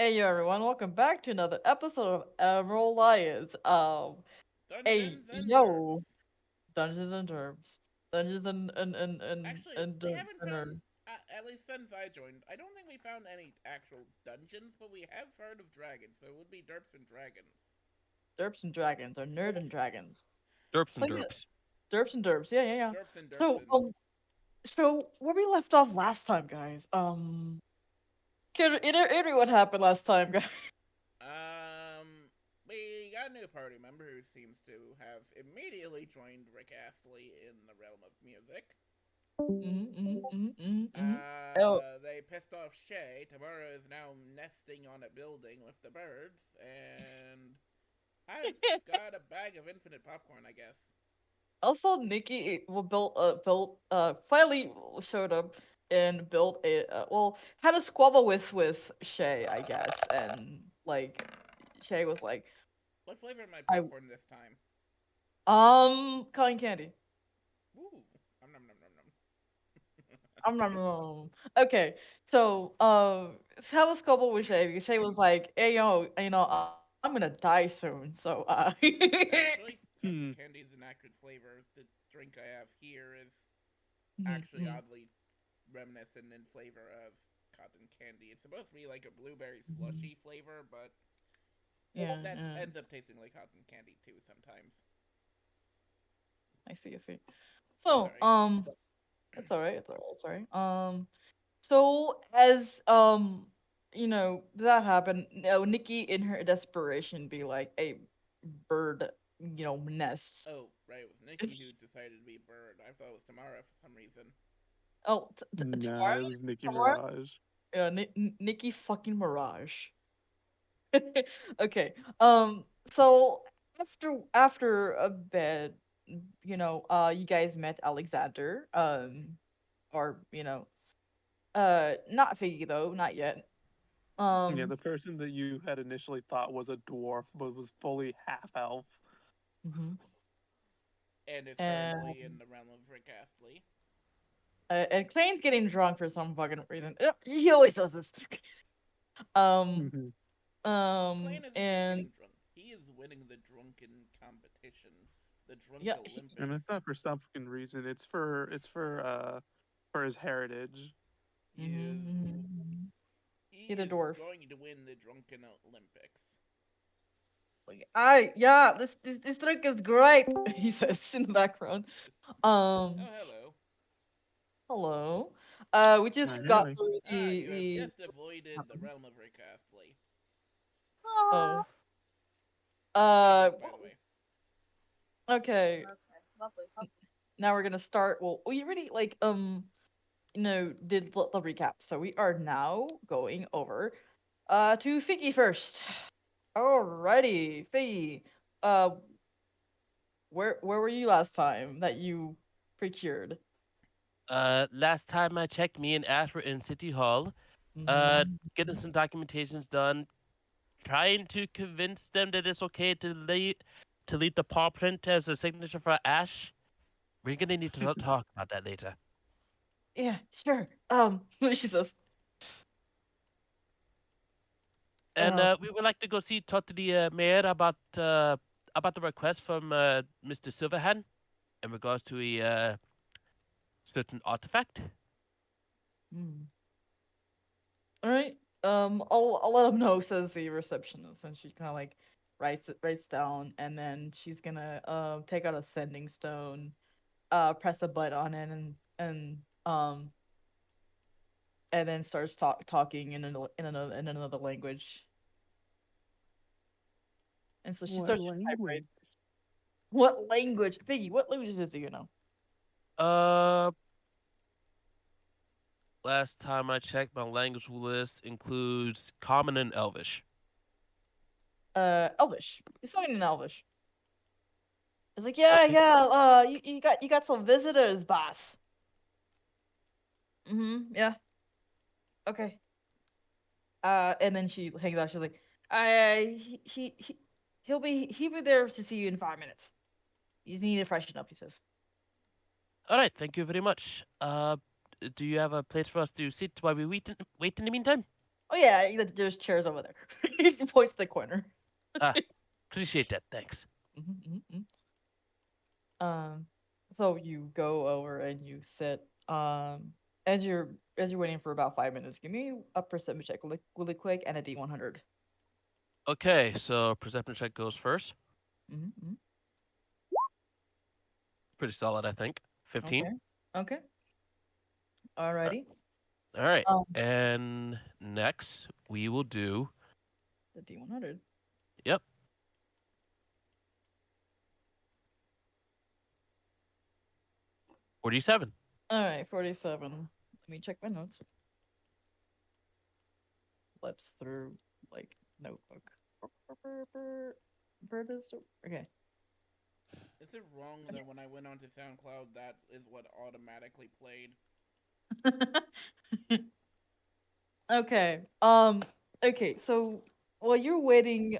Hey yo, everyone, welcome back to another episode of Emerald Lions. Hey Dungeons and yo, Derps. Dungeons and Derps, Dungeons Actually, and we haven't found, Dungeon, at least since I joined, I don't think we found any actual dungeons, but we have heard of dragons, so it would be Derps and Dragons. Derps and Dragons, or Nerd and Dragons. Derps So and yeah, derps. Derps and Derps, yeah. Derps and So Derpsons. so where we left off last time, guys. Can iterate what happened last time, guys? We got a new party member who seems to have immediately joined Rick Astley in the realm of music. Oh, They pissed off Shay. Tamara is now nesting on a building with the birds, and I've got a bag of infinite popcorn, I guess. also, Nikki finally showed up and built a had a squabble with Shay, I guess, and like Shay was like, What flavor of my I popcorn this time? cotton candy. Ooh, nom nom nom nom. Okay, so have a squabble with Shay because Shay was like, hey I'm gonna die soon, so Actually, cotton Hmm. candy is an accurate flavor. The drink I have here is Mhm, actually mhm, oddly reminiscent in flavor as cotton candy. It's supposed to be like a blueberry mhm. slushy flavor, but Yeah, that yeah. ends up tasting like cotton candy too sometimes. I see. So, Sorry. it's alright. It's alright. So as that happened. Nikki in her desperation be like a bird, nest. Oh, right, it was Nikki who decided to be bird. I thought it was Tamara for some reason. Oh, Nah, Tamara, it was Nicki Tamara, Mirage. yeah, Nikki fucking Mirage. Okay. So after a bit, you guys met Alexander. Or not Figgy though, not yet. Yeah, Um. the person that you had initially thought was a dwarf, but was fully half elf. Mhm. And is And currently in the realm of Rick Astley. and Clayton's getting drunk for some fucking reason. He always does this. um, Mhm. Klein isn't just and getting drunk, he is winning the drunken competition. The Drunk yeah, And it's Olympics. not for some fucking reason. It's for his heritage. He is mm-hmm. he He's a is dwarf. going to win the Drunken Olympics. Like, yeah, this drink is great. He says in the background. Um, Oh, hello. hello. We Not just got really. through Ah, you have the just avoided the happened. realm of Rick Astley. Oh. Good Uh. joke, by the way. Okay. Now we're gonna start. Well, we already did the recap. So we are now going over to Figgy first. Alrighty, Figgy. Uh where were you last time that you procured? Last time I checked, me and Ash were in City Hall, Mm-hmm. getting some documentations done, trying to convince them that it's okay to leave the paw print as a signature for Ash. We're gonna need to talk about that later. Yeah, sure. She says, And uh we would like to go talk to the mayor about the request from Mr. Silverhand in regards to a certain artifact. mm. Alright. I'll let him know, says the receptionist, and she kinda like writes down, and then she's gonna take out a sending stone, press a button on it, and then starts talking in another language. And so she What starts to typewrite. language? What language? Figgy, what languages do you know? Uh, Last time I checked, my language list includes Common and Elvish. Elvish. He's talking in Elvish. It's like, Okay. you got some visitors, boss. Yeah, okay. And then she hangs out. She's like, he'll be there to see you in 5 minutes. You just need to freshen up. He says. All right. Thank you very much. Do you have a place for us to sit while we wait in the meantime? Oh yeah, there's chairs over there. He points to the corner. Ah, appreciate that. Thanks. Mhm. Um, so you go over and you sit. As you're waiting for about 5 minutes, give me a perception check, really quick, and a D100. Okay, so perception check goes first. Mm-hmm. Pretty solid, I think. 15. Okay. Okay. Uh, Alrighty. All right. Um, And next, we will do. the D100. Yep. 47. All right, 47. Let me check my notes. Flips through like notebook. Bird is okay. Is it wrong that when I went onto SoundCloud, that is what automatically played? Okay. Okay. So while you're waiting,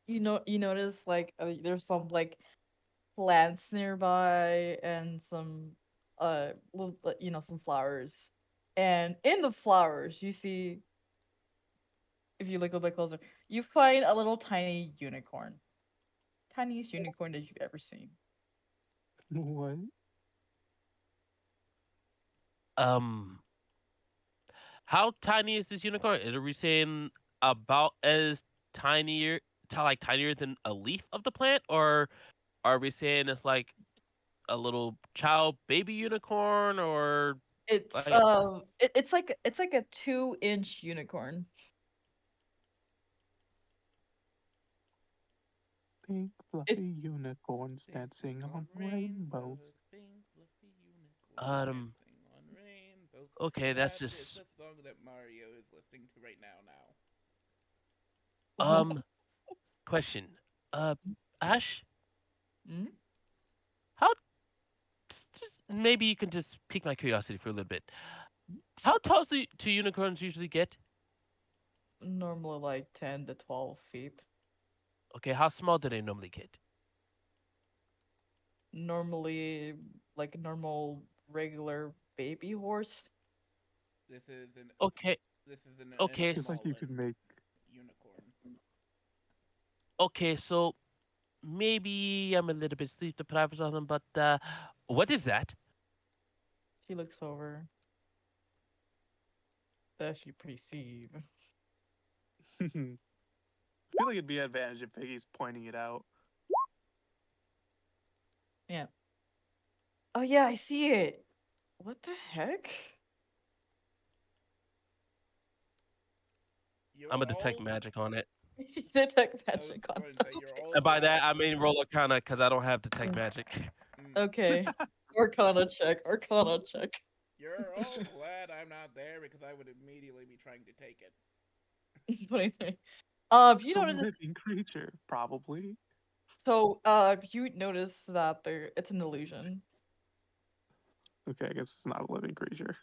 you notice like there's some like plants nearby and some some flowers, and in the flowers you see, if you look a bit closer, you find a little tiny unicorn, tiniest unicorn that you've ever seen. What? Um, how tiny is this unicorn? Are we saying about as tinier, like tinier than a leaf of the plant, or are we saying it's like a little child baby unicorn, or It's like it's like a 2-inch unicorn. Pink It fluffy unicorns dancing on rainbows. Pink fluffy unicorns um? dancing on rainbows. Okay, that's That is just the song that Mario is listening to right now. um. Question. Uh, Ash, Mm? how? Just maybe you can just pique my curiosity for a little bit. How tall do unicorns usually get? Normally like 10 to 12 feet. Okay, how small do they normally get? Normally like a normal regular baby horse. This is an Okay, this is an okay, It's like you could Ensmollen make. unicorn. okay. So maybe I'm a little bit sleep deprived or something, but what is that? She looks over. Does she perceive? I feel like it'd be an advantage if Piggy's pointing it out. Yeah. Oh yeah, I see it. What the heck? You're I'm gonna detect all. magic on it, Detect I was magic on going to say them. you're all and by glad. that I mean roll Arcana because I don't have detect magic. Mm, Okay. Arcana check. Arcana check. you're all glad I'm not there because I would immediately be trying to take it. 23. You It's a notice living creature, probably. you notice that it's an illusion. Okay, I guess it's not a living creature.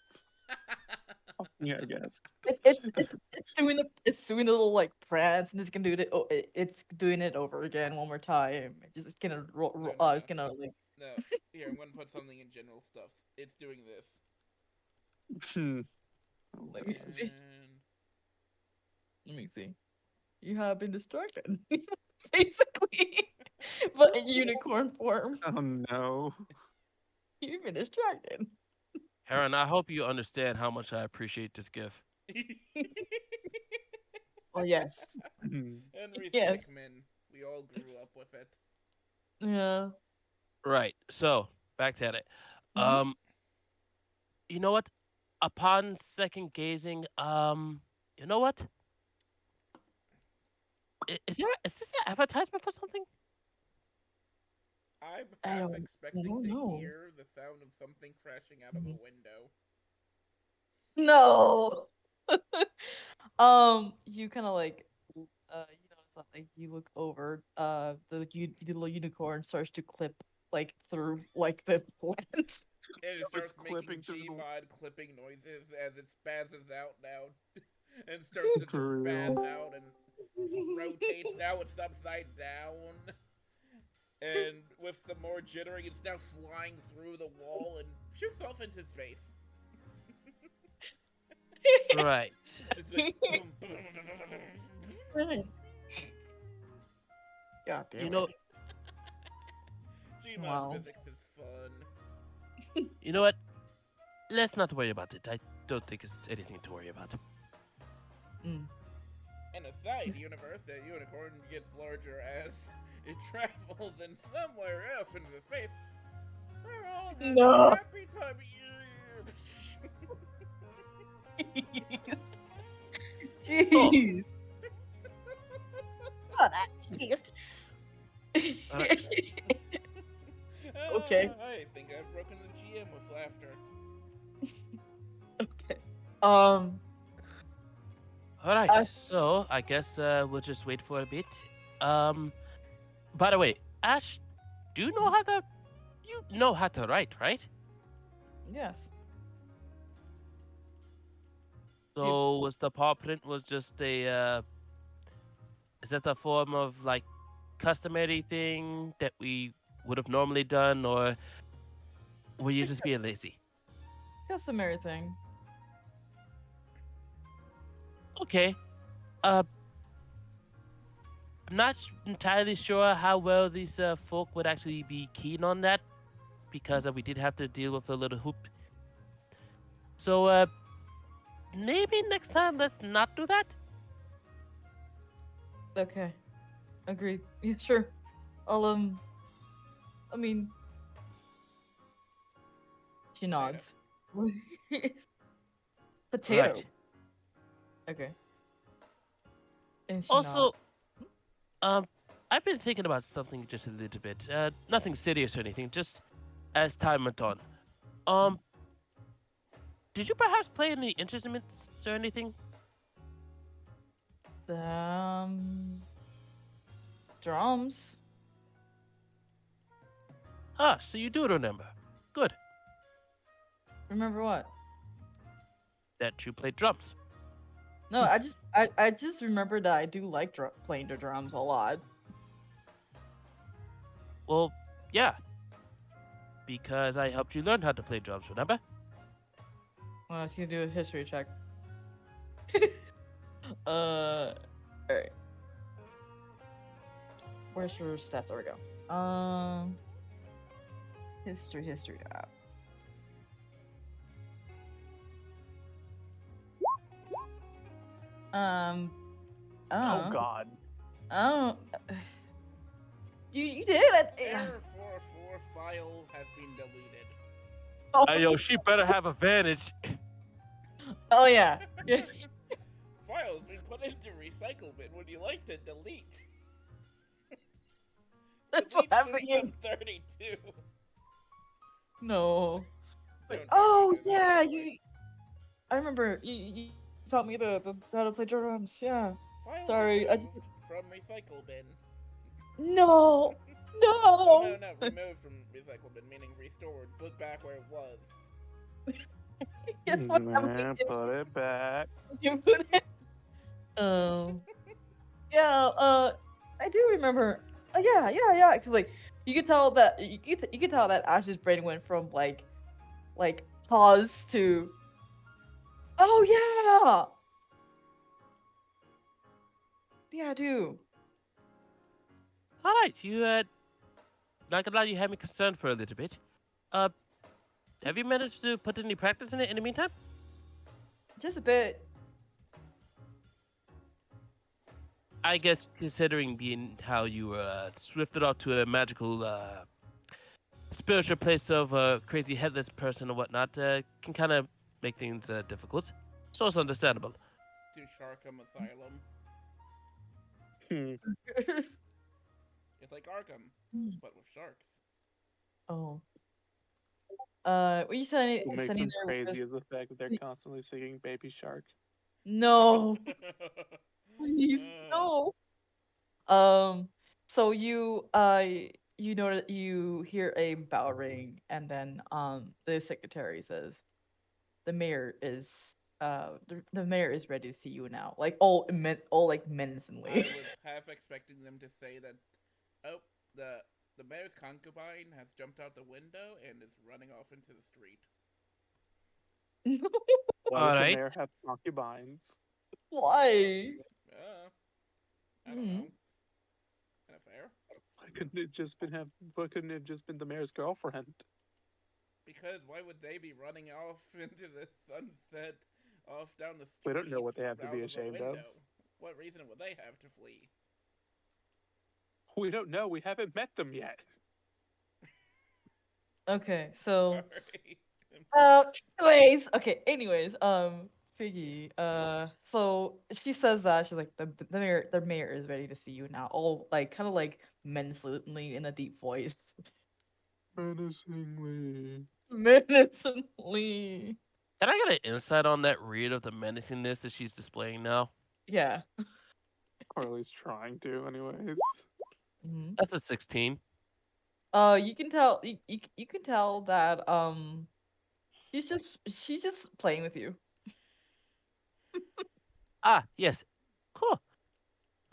Yeah, I guess. It's doing a little like prance, and it's gonna do it. Oh, it's doing it over again one more time. It's gonna No, no, it's no, gonna like. no. Here, I'm gonna put something in general stuff. It's doing this. Hmm. Oh Let me gosh. see. And Let me see. You have been distracted, basically, but in unicorn form. Oh no. You've been distracted. Heron, I hope you understand how much I appreciate this gift. Well, yes, Hmm. yes, recycling. We all grew up with it. yeah. Right. So back at it. Mhm. Um, you know what? Upon second gazing, you know what? Is this an advertisement for something? I'm I half don't, I expecting don't to know. hear the sound of something crashing out of a window. No. You kind of like, you know, it's not like you look over, the little unicorn starts to clip like through like the plant. And it It's starts making clipping through the. Gmod clipping noises as it spazzes out now. And starts to just For spaz real. out and rotates. Now it's upside down. And with some more jittering, it's now flying through the wall and shoots off into space. Right. Just like boom, boom, boom, boom. God You damn know, it. Gmod Wow. physics is fun. you know what? Let's not worry about it. I don't think it's anything to worry about. Mm. In a side universe, a unicorn gets larger as it travels in somewhere else into the space. We're all having No. a happy time of year. Oh, Jeez. Oh, that. Jeez. alright. Okay. I think I've broken the GM with laughter. Okay. Um. Alright, I, so I guess we'll just wait for a bit. Um, by the way, Ash, do you know how to write, right? yes. You, So was the paw print was just a is that a form of like customary thing that we would have normally done, or were you just being lazy? customary thing. Okay. Uh, I'm not entirely sure how well these folk would actually be keen on that because we did have to deal with a little hoop. So maybe next time let's not do that. Okay. Agreed. Yeah, sure. I'll. I mean, she Potato. nods. Potato. Right. Okay. And she nods. Also, um, I've been thinking about something just a little bit. Nothing serious or anything. Just as time went on. Um, did you perhaps play any instruments or anything? Um. Drums. Ah, so you do remember. Good. Remember what? That you played drums. No, I just remember that I do like playing the drums a lot. Well, yeah, because I helped you learn how to play drums, remember? Well, she's gonna do a history check. Alright. Where's your stats? There we go. History. Um, Oh God. oh, you did it. Error 404 file has been deleted. Oh, Yo, she better have advantage. oh yeah. Yeah. File has been put into recycle bin. Would you like to delete? That's what Delete happened. system 32. No. Wait, Don't oh do that, yeah, by the way. you. I remember you taught me the how to play drums. Yeah. File Sorry, I removed just from recycle bin. no, Oh no. no, removed from recycle bin, meaning restored. Put back where it was. Guess what Nah, happened? put it back. You put it. Oh. Yeah. I do remember. Yeah. 'Cause, like, you could tell that you could tell that Ash's brain went from like pause to oh yeah I do. All right, you not gonna lie, you had me concerned for a little bit. Uh, have you managed to put any practice in it in the meantime? Just a bit. I guess considering being how you were swifted off to a magical spiritual place of a crazy headless person or whatnot, can kind of make things difficult. So it's understandable. To Sharkham Asylum. Hmm. It's like Arkham, but with sharks. Oh. What you said What makes sending them there was crazy is the fact that they're constantly singing "Baby Shark." no, please no. Um, so you know that you hear a bell ring, and then the secretary says the mayor is ready to see you now. Like all like menacingly. I was half expecting them to say that, oh, the mayor's concubine has jumped out the window and is running off into the street. Why All does the right. mayor have concubines? Why? Uh, I don't Hmm. know. Kind of fair. Why couldn't it have just been the mayor's girlfriend? Because why would they be running off into the sunset, off down the We don't know street, what they have to out be of a ashamed of. window? What reason would they have to flee? We don't know. We haven't met them yet. Okay, so Sorry. uh anyways, Figgy, so she says that she's like the mayor is ready to see you now. All like kind of like menacingly in a deep voice. Menacingly. Menacingly. Can I get an insight on that read of the menacingness that she's displaying now? Yeah. Carly's trying to, anyways. Hmm. That's a 16. You can tell you can tell that she's just playing with you. Ah, yes. Cool.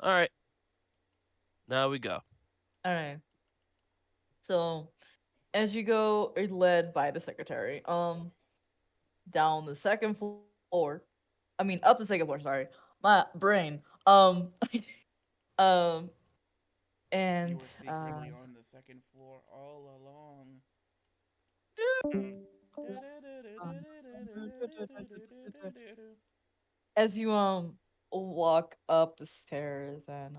All right. Now we go. All right. So as you go, you're led by the secretary. Down the second floor. I mean, up the second floor. Sorry, my brain. Um, You and were secretly on the second floor all along. Hmm. um, as you walk up the stairs and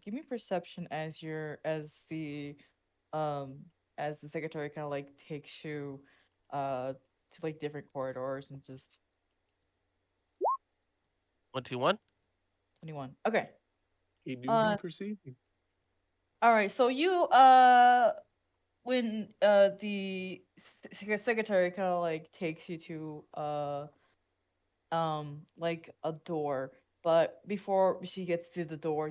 give me perception as your um as the secretary kind of like takes you to like different corridors and just 21. 21. Okay. He do be Uh perceiving. all right. So you when the secretary kind of like takes you to like a door, but before she gets to the door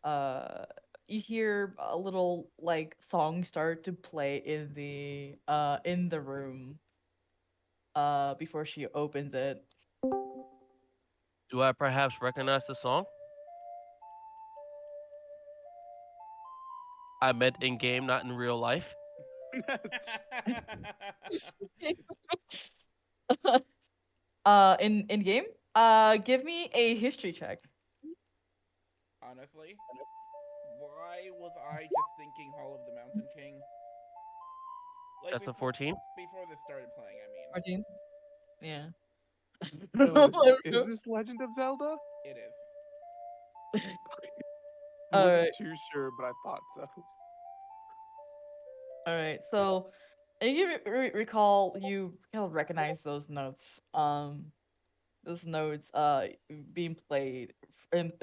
uh you hear a little like song start to play in the room before she opens it. Do I perhaps recognize the song? I meant in game, not in real life. In game, give me a history check. Honestly, why was I just thinking Hall of the Mountain King? Like That's a 14. before this started playing, I mean. 14. Yeah. No, is this Legend of Zelda? It is. All Wasn't right. too sure, but I thought so. All right. So, and you recall you kind of recognize those notes being played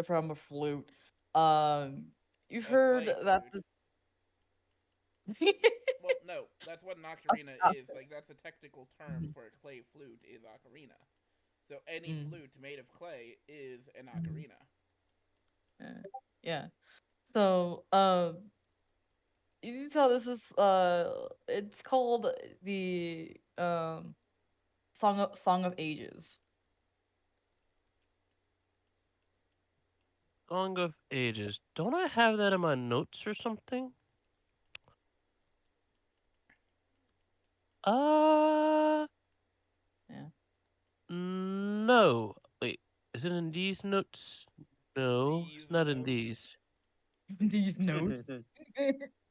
from a flute. You've A heard clay that flute. this. Well, no, that's what an ocarina is. Like, that's a technical term for a clay flute, is ocarina. So any Mm, flute made of clay is an mhm, ocarina. yeah. So, you can tell this is it's called the Song of Ages. Song of Ages. Don't I have that in my notes or something? Uh, Yeah. no. Wait, is it in these notes? No, it's These not in notes. these. These notes.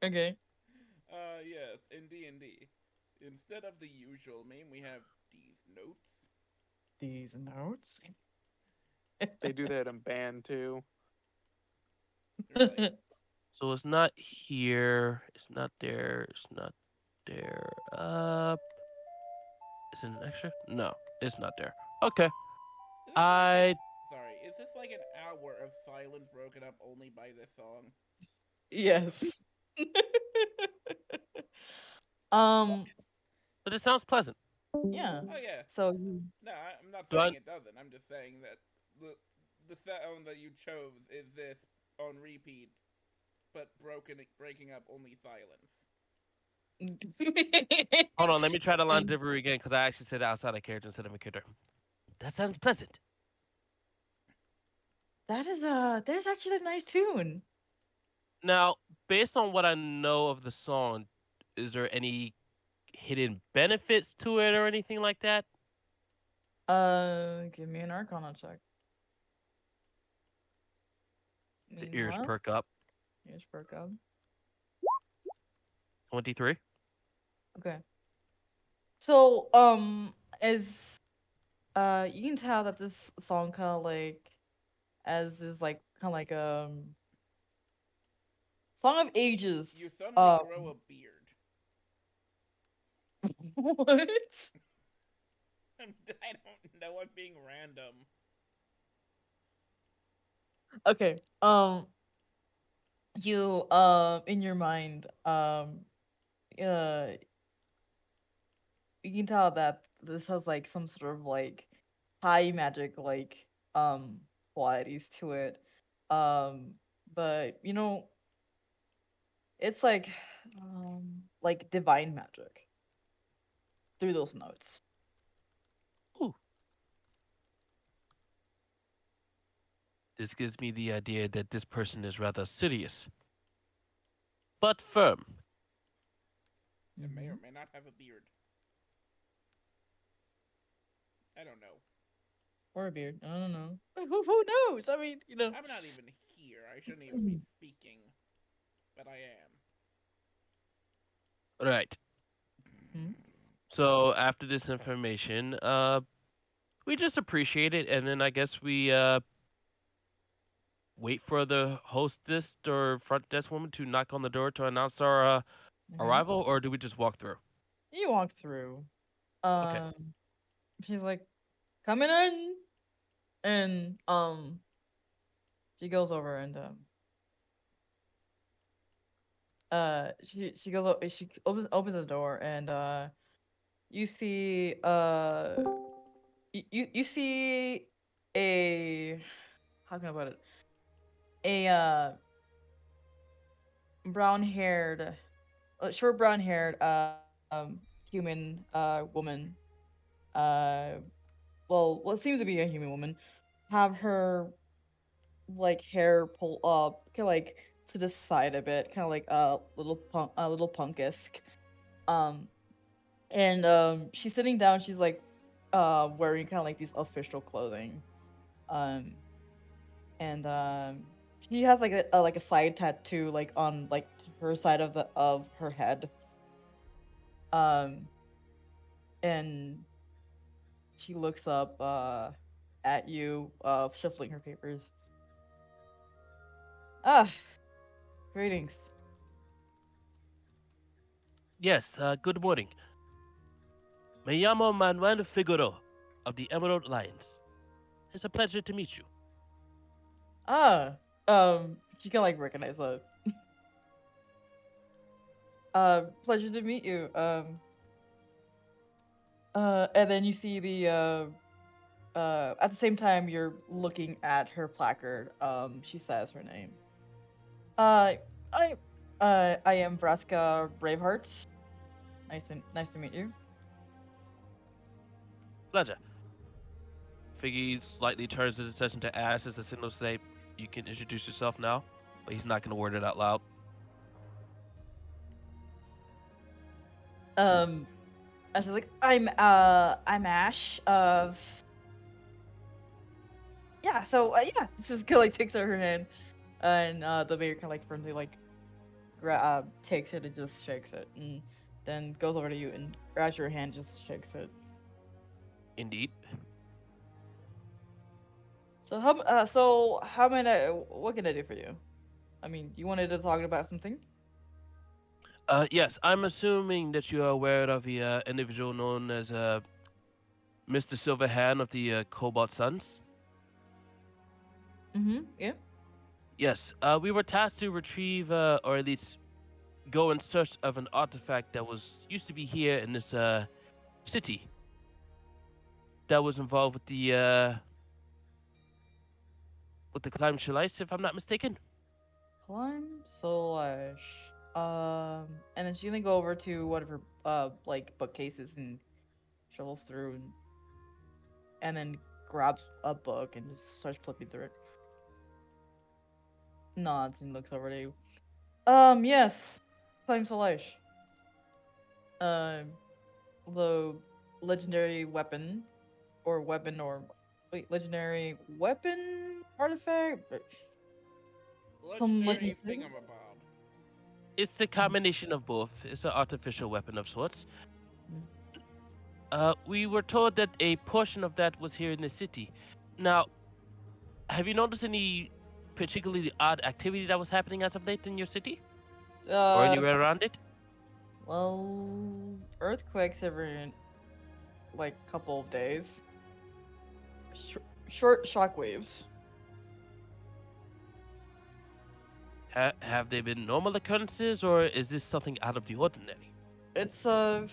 Okay. Yes, in D&D. Instead of the usual name, we have these notes. These notes. They do that in band too. Really. So it's not here. It's not there. It's not there. Is it an extra? No, it's not there. Okay. Is this like an I sorry, is this like an hour of silence broken up only by this song? Yes. um. but it sounds pleasant. Yeah. Oh yeah. So you. No, I'm not Do I saying it doesn't. I'm just saying that the sound that you chose is this on repeat, but breaking up only silence. hold on, let me try the line delivery again because I actually said it outside of character instead of a character. That sounds pleasant. That is actually a nice tune. Now, based on what I know of the song, is there any hidden benefits to it or anything like that? Give me an Arcana check. The ears Meanwhile, perk up. here's Virgo. 23. Okay. So, as you can tell that this song kind of like, as is like kind of like song of ages. You suddenly grow a beard. What? I don't know. I'm being random. Okay. You in your mind, uh, you can tell that this has like some sort of like high magic um qualities to it. Um, but it's like divine magic through those notes. Ooh. This gives me the idea that this person is rather serious, but firm. And may or Mhm. may not have a beard. I don't know. Or a beard. I don't know. Who knows? I mean, I'm not even here. I shouldn't even be speaking. But I am. Right. Hmm? So after this information, we just appreciate it, and then I guess we wait for the hostess or front desk woman to knock on the door to announce our Okay. arrival, or do we just walk through? You walk through. Okay. Um, she's like, coming in, and she goes over and she opens the door and you see you see a how can I put it, a brown haired short brown haired human woman, uh well, what seems to be a human woman, have her like hair pull up kind of like to the side a bit, kind of like a little punkisk. um and she's sitting down, she's like wearing kind of like these official clothing. um and she has like a side tattoo like on like her side of her head. um and she looks up at you, shuffling her papers. Ah, greetings. Yes, good morning. Me llamo Manuel Figaro of the Emerald Lions. It's a pleasure to meet you. Ah, she can like recognize that. Pleasure to meet you. And then you see the at the same time you're looking at her placard. She says her name. Uh, I, I am Vra'ska AzureHeart. Nice to meet you. Pleasure. Figgy slightly turns his attention to Ash as a signal to say, you can introduce yourself now, but he's not going to word it out loud. Um, I was like, I'm Ash of. Yeah, so yeah, just kind of like takes out her hand, and the mayor kind of like friendly like takes it and just shakes it, and then goes over to you and grabs your hand, just shakes it. Indeed. So how am I? What can I do for you? I mean, you wanted to talk about something? Yes, I'm assuming that you are aware of the individual known as Mr. Silverhand of the Cobalt Suns. Mm-hmm. Yeah. Yes, we were tasked to retrieve, or at least go in search of an artifact that was used to be here in this city that was involved with the climb Shalice, if I'm not mistaken. Climb slash. And then she's gonna go over to one of her like bookcases and shovels through and then grabs a book and just starts flipping through it. Nods and looks over to you. Yes. Climb slash. the legendary weapon or weapon or wait, legendary weapon artifact. Some Legendary legendary. thingamabob. It's a combination of both. It's an artificial weapon of sorts. We were told that a portion of that was here in the city. Now, have you noticed any particularly odd activity that was happening as of late in your city or Uh, anywhere around it? well, earthquakes every like couple of days. Sh- short shockwaves. Have they been normal occurrences, or is this something out of the ordinary? It's a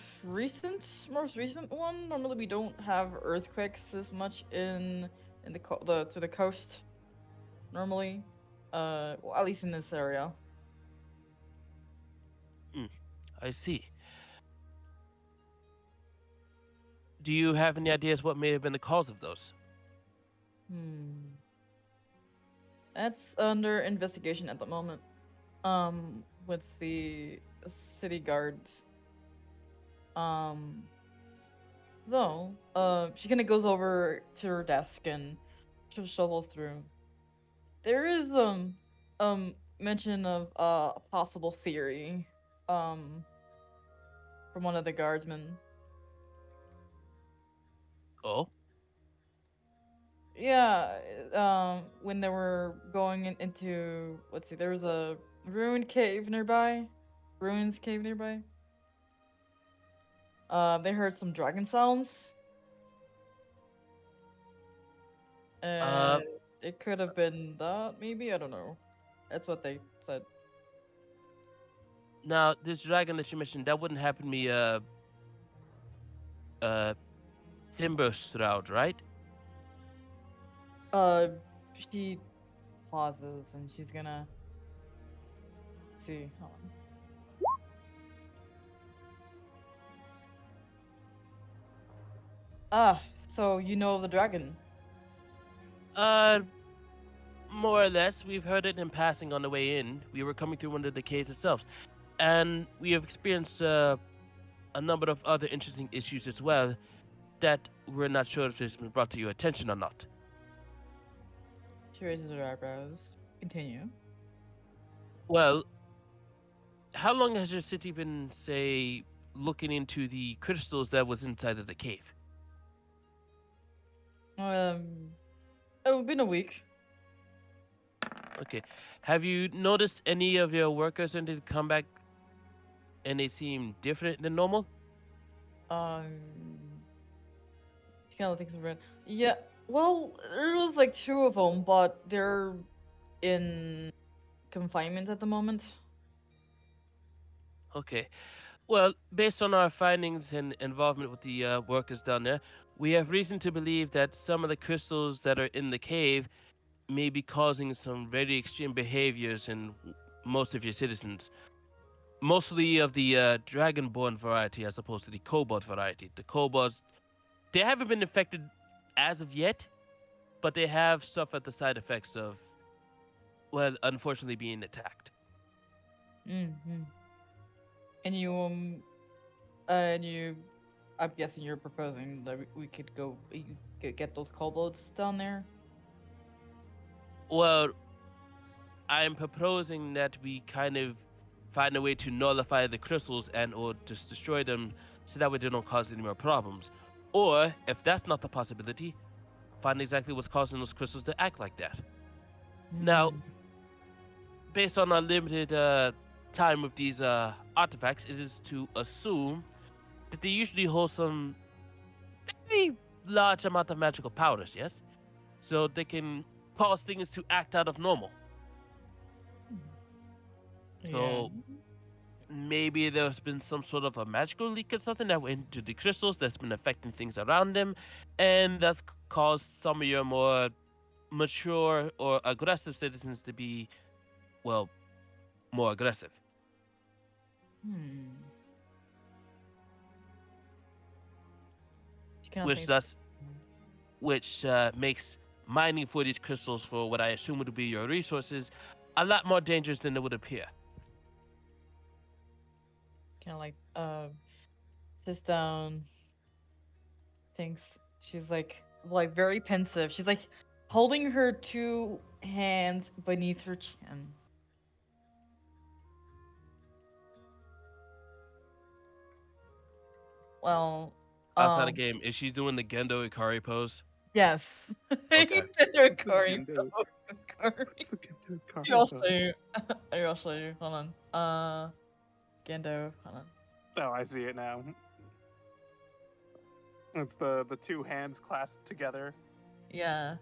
most recent one. Normally, we don't have earthquakes as much in the to the coast. Normally, well, at least in this area. Hmm, I see. Do you have any ideas what may have been the cause of those? Hmm. That's under investigation at the moment. With the city guards. Um, though, she kind of goes over to her desk and shovels through. There is mention of a possible theory um from one of the guardsmen. Oh, Yeah, when they were going into let's see, there was a ruined cave nearby. Ruins cave nearby. They heard some dragon sounds. uh, And it could have been that, maybe? I don't know. That's what they said. now this dragon that you mentioned, that wouldn't happen to be uh, Timber Shroud, right? Uh, she pauses and she's gonna see. Hold on. Ah, so you know of the dragon. Uh, more or less. We've heard it in passing on the way in. We were coming through one of the caves itself, and we have experienced a number of other interesting issues as well that we're not sure if it's been brought to your attention or not. She raises her eyebrows. Continue. Well, how long has your city been, say, looking into the crystals that was inside of the cave? Um, it's been a week. Okay. Have you noticed any of your workers when they come back and they seem different than normal? Um, she kind of thinks of it. Yeah, well, there was like two of them, but they're in confinement at the moment. Okay. Well, based on our findings and involvement with the workers down there, we have reason to believe that some of the crystals that are in the cave may be causing some very extreme behaviors in most of your citizens. Mostly of the dragonborn variety as opposed to the kobold variety. The kobolds, they haven't been affected as of yet, but they have suffered the side effects of, well, unfortunately being attacked. Mm-hmm. And you, I'm guessing you're proposing that we could go, you could get those kobolds down there. Well, I'm proposing that we kind of find a way to nullify the crystals and or just destroy them so that way they don't cause any more problems. Or, if that's not the possibility, find exactly what's causing those crystals to act like that. Now, Hmm. based on our limited time with these artifacts, it is to assume that they usually hold some very large amount of magical powers, yes? So they can cause things to act out of normal. Yeah. So maybe there's been some sort of a magical leak or something that went into the crystals that's been affecting things around them, and that's caused some of your more mature or aggressive citizens to be, well, more aggressive, Hmm. She kind of which thinks. thus which makes mining for these crystals for what I assume would be your resources a lot more dangerous than it would appear. Kind of like sits down, thinks. She's like very pensive. She's like holding her two hands beneath her chin. Well, Outside the um, game, is she doing the Gendo Ikari pose? yes. Okay. They're It's a Cory. Gendo. Cory. It's a Gendo Here, I'll card show you. pose. Here, I'll show you. Hold on. Gendo. Hold on. Oh, I see it now. It's the two hands clasped together. Yeah.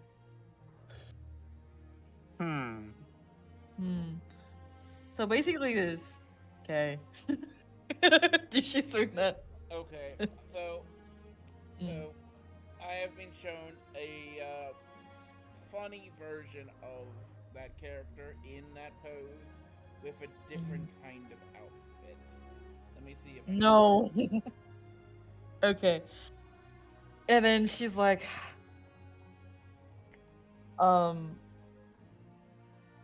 Hmm. Hmm. So basically, this. Okay. She's doing that. Okay, so Mm. I have been shown a funny version of that character in that pose with a different kind of outfit. Let me see if I No. Okay. And then she's like, um,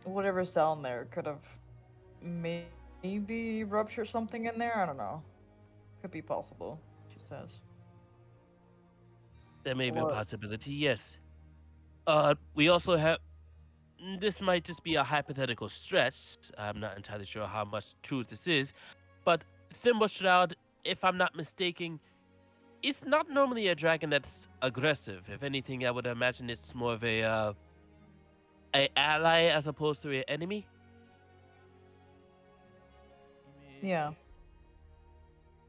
whatever's down there could have maybe ruptured something in there. I don't know. Could be possible. She says. That may be a What? possibility, yes. We also have. This might just be a hypothetical stretch. I'm not entirely sure how much truth this is, but Thimble Shroud, if I'm not mistaken, it's not normally a dragon that's aggressive. If anything, I would imagine it's more of a ally as opposed to an enemy. Yeah.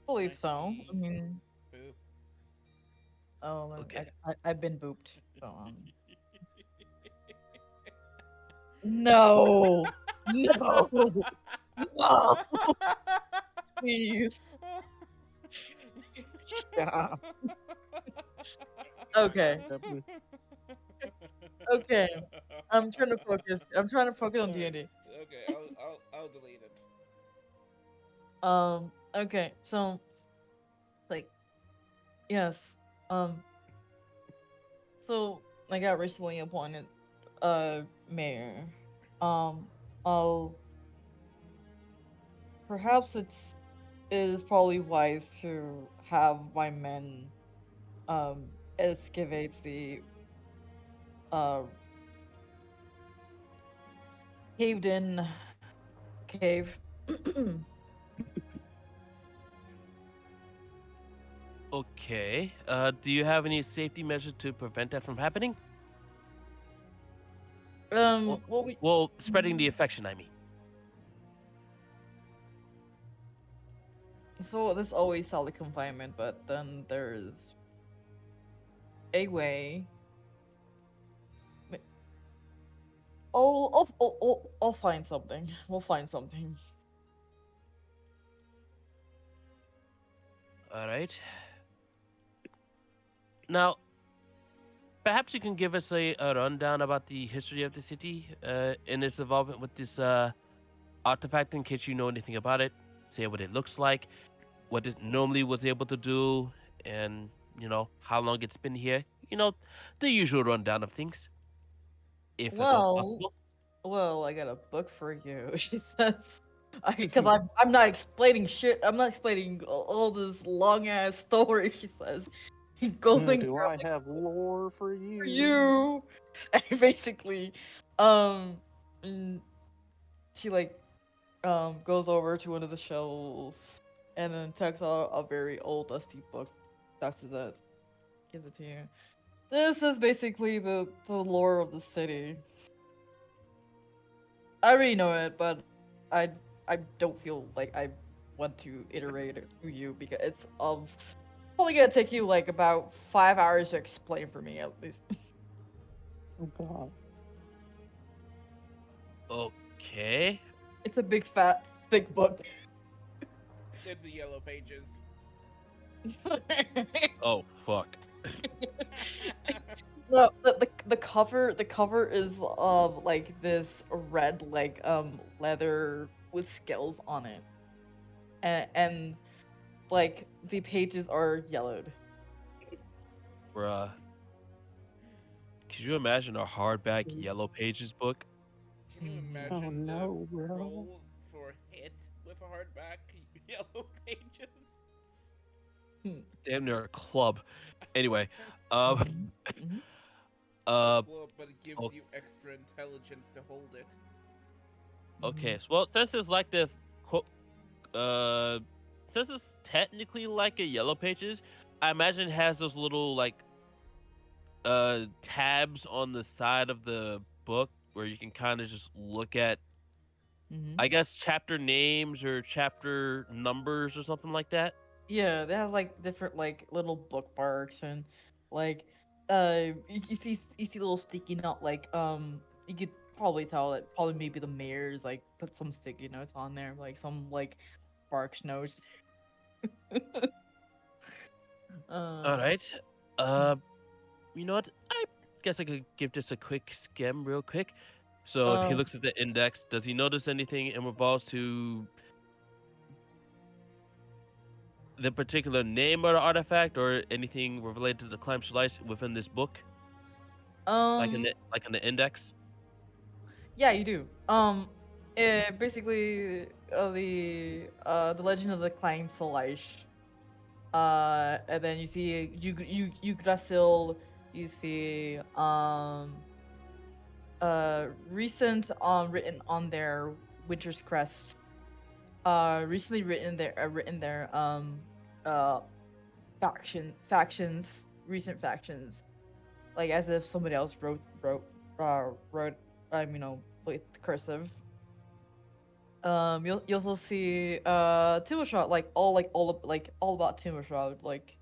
Believe so. I Nikki. mean, Boop. oh, Okay. I've been booped. So, no, no, no, please. Stop. Okay, okay. I'm trying to focus. I'm trying to focus on D&D. Okay, I'll delete it. Okay. So, like, yes. Um. So, I got recently appointed, mayor. Um. I'll perhaps it is probably wise to have my men excavate the uh caved in cave. Okay. Do you have any safety measures to prevent that from happening? Well, What we well, spreading the infection, I mean. so there's always solid confinement, but then there's a way. Ma- I'll find something. We'll find something. All right. Now, perhaps you can give us a rundown about the history of the city and its involvement with this artifact in case you know anything about it. Say what it looks like, what it normally was able to do, and, how long it's been here. The usual rundown of things, if at all Well, possible. well, I got a book for you. She says, because I'm not explaining shit. I'm not explaining all this long ass story. She says, he's going Do I have lore for for you? you. And basically, um, and she like goes over to one of the shelves and then takes out a very old dusty book. That's it. Gives it to you. This is basically the lore of the city. I already know it, but I I don't feel like I want to iterate it to you because it's of only gonna take you like about 5 hours to explain for me at least. Oh god. Okay. It's a big fat thick book. It's the yellow pages. Oh, fuck. No, the cover is like this red like leather with scales on it, and like the pages are yellowed. Bruh. Could you imagine a hardback Yellow Pages book? Can you Mhm. Oh imagine the no, bro. roll for hit with a hardback yellow pages? Damn near a club. Anyway, Mhm. Mhm. A uh, club, but it gives o- you extra intelligence to hold it. okay. Mhm. Well, since it's like the quote, since it's technically like a yellow pages, I imagine it has those little like tabs on the side of the book where you can kind of just look at, Mhm. I guess, chapter names or chapter numbers or something like that. Yeah, they have like different like little bookmarks and like you see little sticky note like you could probably tell that probably maybe the mayor's like put some sticky notes on there like some like barks notes. All um right. hmm. Uh, you know what? I guess I could give this a quick skim real quick. So he um looks at the index. Does he notice anything in regards to the particular name of the artifact or anything related to the climb slice within this book, um like in the index? yeah, you do. Basically the Legend of the Clang Salash. And then you see Yggdrasil, you see recent written on their Winter's Crest. Recently written their uh factions, recent factions, like as if somebody else wrote with cursive. You'll also see Timber Shroud, like all about Timber Shroud, like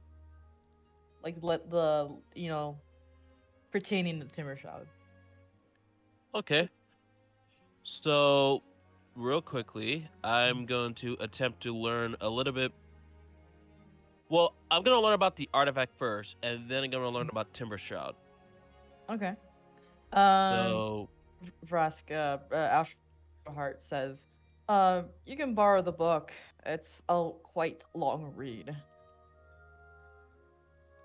let the pertaining to Timber Shroud. Okay. So, real quickly, I'm going to attempt to learn a little bit. Well, I'm going to learn about the artifact first, and then I'm going to learn about Timber Shroud. Okay. Um, So, Vra'ska AzureHeart says, you can borrow the book. It's a quite long read.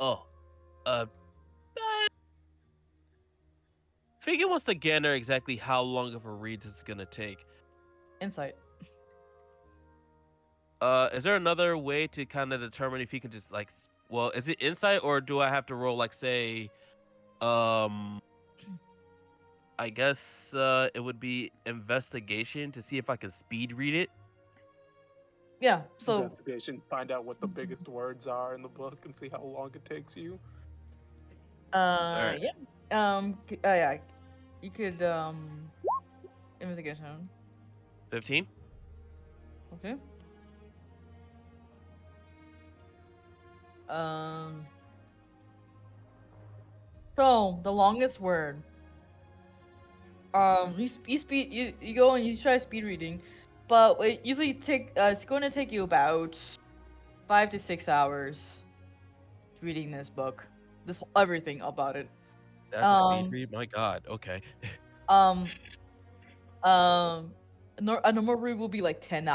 oh, uh, Figgy wants to gather exactly how long of a read this is going to take. Insight. Is there another way to kind of determine if he can just like, well, is it insight or do I have to roll like say, um, I guess it would be investigation to see if I can speed read it. Yeah. So, Investigation. Find out what the biggest words are in the book and see how long it takes you. All right, yeah. Yeah. You could investigation. 15. Okay. Um. So the longest word. You go and you try speed reading, but it usually it's going to take you about 5 to 6 hours reading this book, everything about it. That's a speed Um, read. My God. Okay. um, um, a normal read will be like 10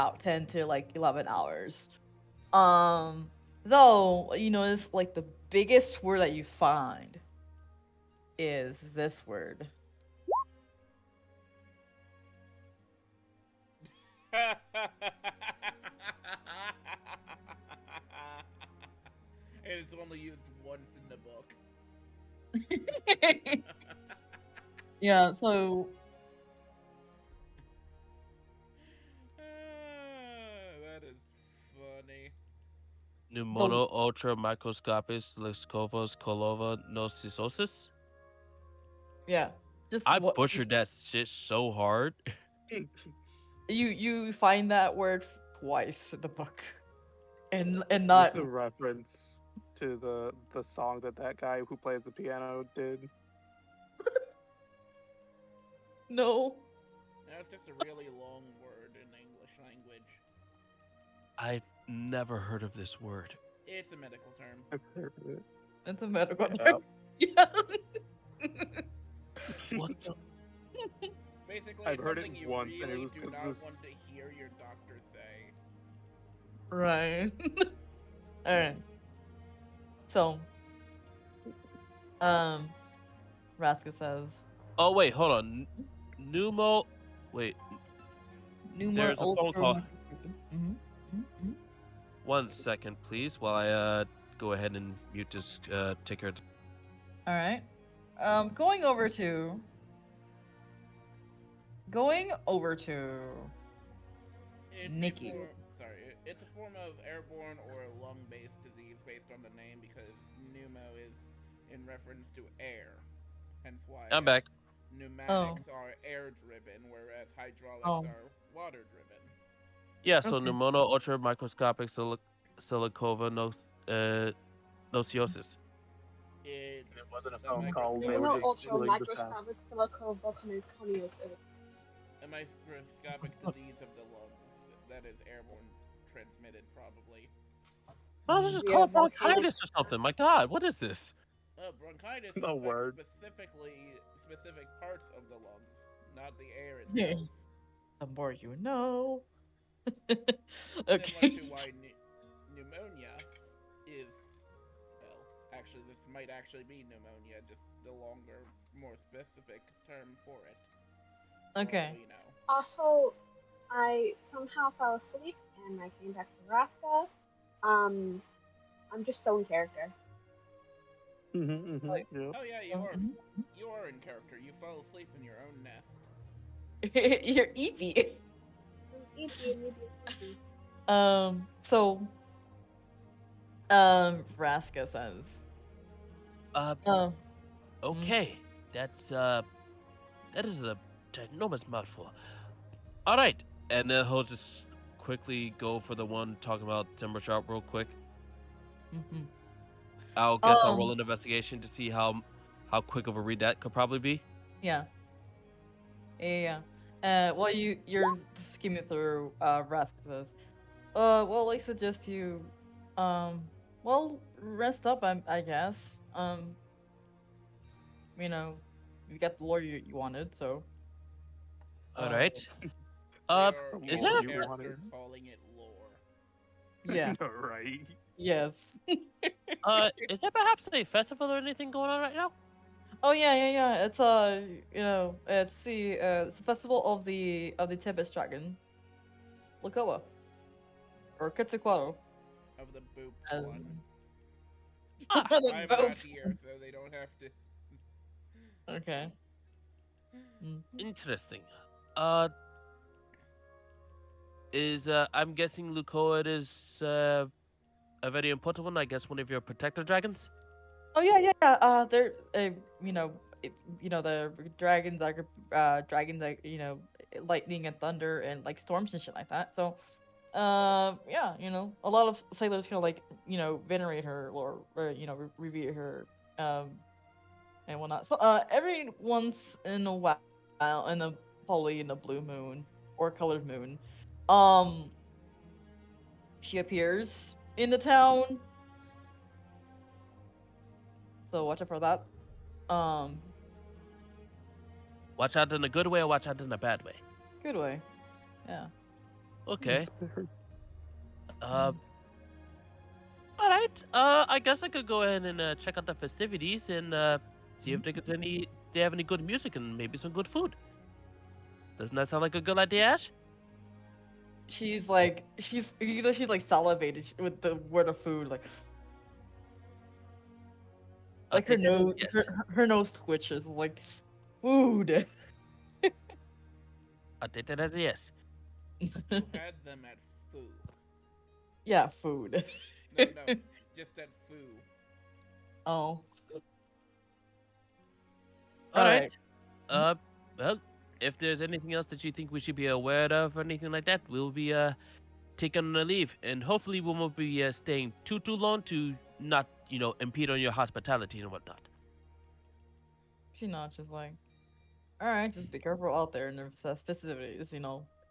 to like 11 hours. Um, though it's like the biggest word that you find is this word. And it's only used once in the book. Yeah. So That is funny. the Pneumono ultra microscopis lexcovos colova nocisosis. yeah, just I what butchered that shit so hard. you find that word twice in the book, and Is this not a reference to the song that that guy who plays the piano did? no. That's just a really long word in the English language. I've never heard of this word. It's a medical term. I've heard of it. It's a medical Yeah. term. Yeah. What the? Basically, I've it's heard it something you once, and it really was do because not this. want to hear your doctor say. Right. All right. So, um, Raska says, Oh wait, hold on. Pneumo. Wait, "Numa there's a phone ultra call. microscopy." Mm-hmm. Mm-hmm. 1 second, please, while I go ahead and mute this ticker. All right. Going over to. It's Nikki. it's a form of airborne or lung-based disease based on the name because pneumo is in reference to air, hence why I'm back. pneumatics are air-driven, whereas hydraulics Oh. are water-driven. Yeah, so Okay. pneumono ultramicroscopic silicova nosiosis. It's There wasn't a a phone call. They You were know, just microscopic also spilling the sound. microscopic silicovolcanoconiosis. a microscopic disease of the lungs that is airborne transmitted, probably. Why don't you just Yeah, call it volcanic. bronchitis or something? My God, what is this? Bronchitis No affects word. specific parts of the lungs, not the air Yeah. itself. The more you know. Similar Okay. to why pneumonia is, well, actually, this might actually be pneumonia, just the longer, more specific term for it. For all Okay. we know. Also, I somehow fell asleep and I came back to Vra'ska. I'm just so in character. Like- Yep. Oh yeah, Mhm. you are in character. You fell asleep in your own nest. You're Evie. I'm sleepy and maybe sleepy. So, Vraska says, Uh, um, okay, that is a ginormous mouthful. All right, and then he'll just quickly go for the one talking about timber sharp real quick. mhm. I'll guess I'll Um, roll an investigation to see how quick of a read that could probably be. yeah. Yeah. Well, you're skimming through, Vraska says, well, I suggest you, well, rest up, I guess. You know, you got the lawyer you wanted, so. All right. They Uh, are is in that you character wanted? calling it lore. Yeah. Right. Yes. is there perhaps a festival or anything going on right now? Oh yeah. It's it's the festival of the Tempest Dragon, Lakoa, or Quetzalcoatl. Of the boop Um, one. Ah, the I'm both. not here, so they don't have to. Okay. Mm. interesting. Is I'm guessing Lucoid is a very important one. I guess one of your protector dragons. Oh yeah. They're you know, the dragons are dragons like lightning and thunder and like storms and shit like that. So yeah, a lot of sailors kind of like venerate her or revere her and whatnot. So every once in a while, in the probably in the blue moon or colored moon, um, she appears in the town. So watch out for that. Um, Watch out in a good way or watch out in a bad way. good way. Yeah. Okay. Fair. Uh, all right. I guess I could go ahead and check out the festivities and see if they have any good music and maybe some good food. Doesn't that sound like a good idea, Ash? She's like she's salivated with the word of food like her Okay, nose yes. her nose twitches like food. I'll take that as a yes. You had them at foo. Yeah, food. No, just at foo. Oh. All right. Alright. Well, if there's anything else that you think we should be aware of or anything like that, we'll be taking a leave, and hopefully we won't be staying too long to not impede on your hospitality and whatnot. She nods, just like, alright, just be careful out there in the festivities,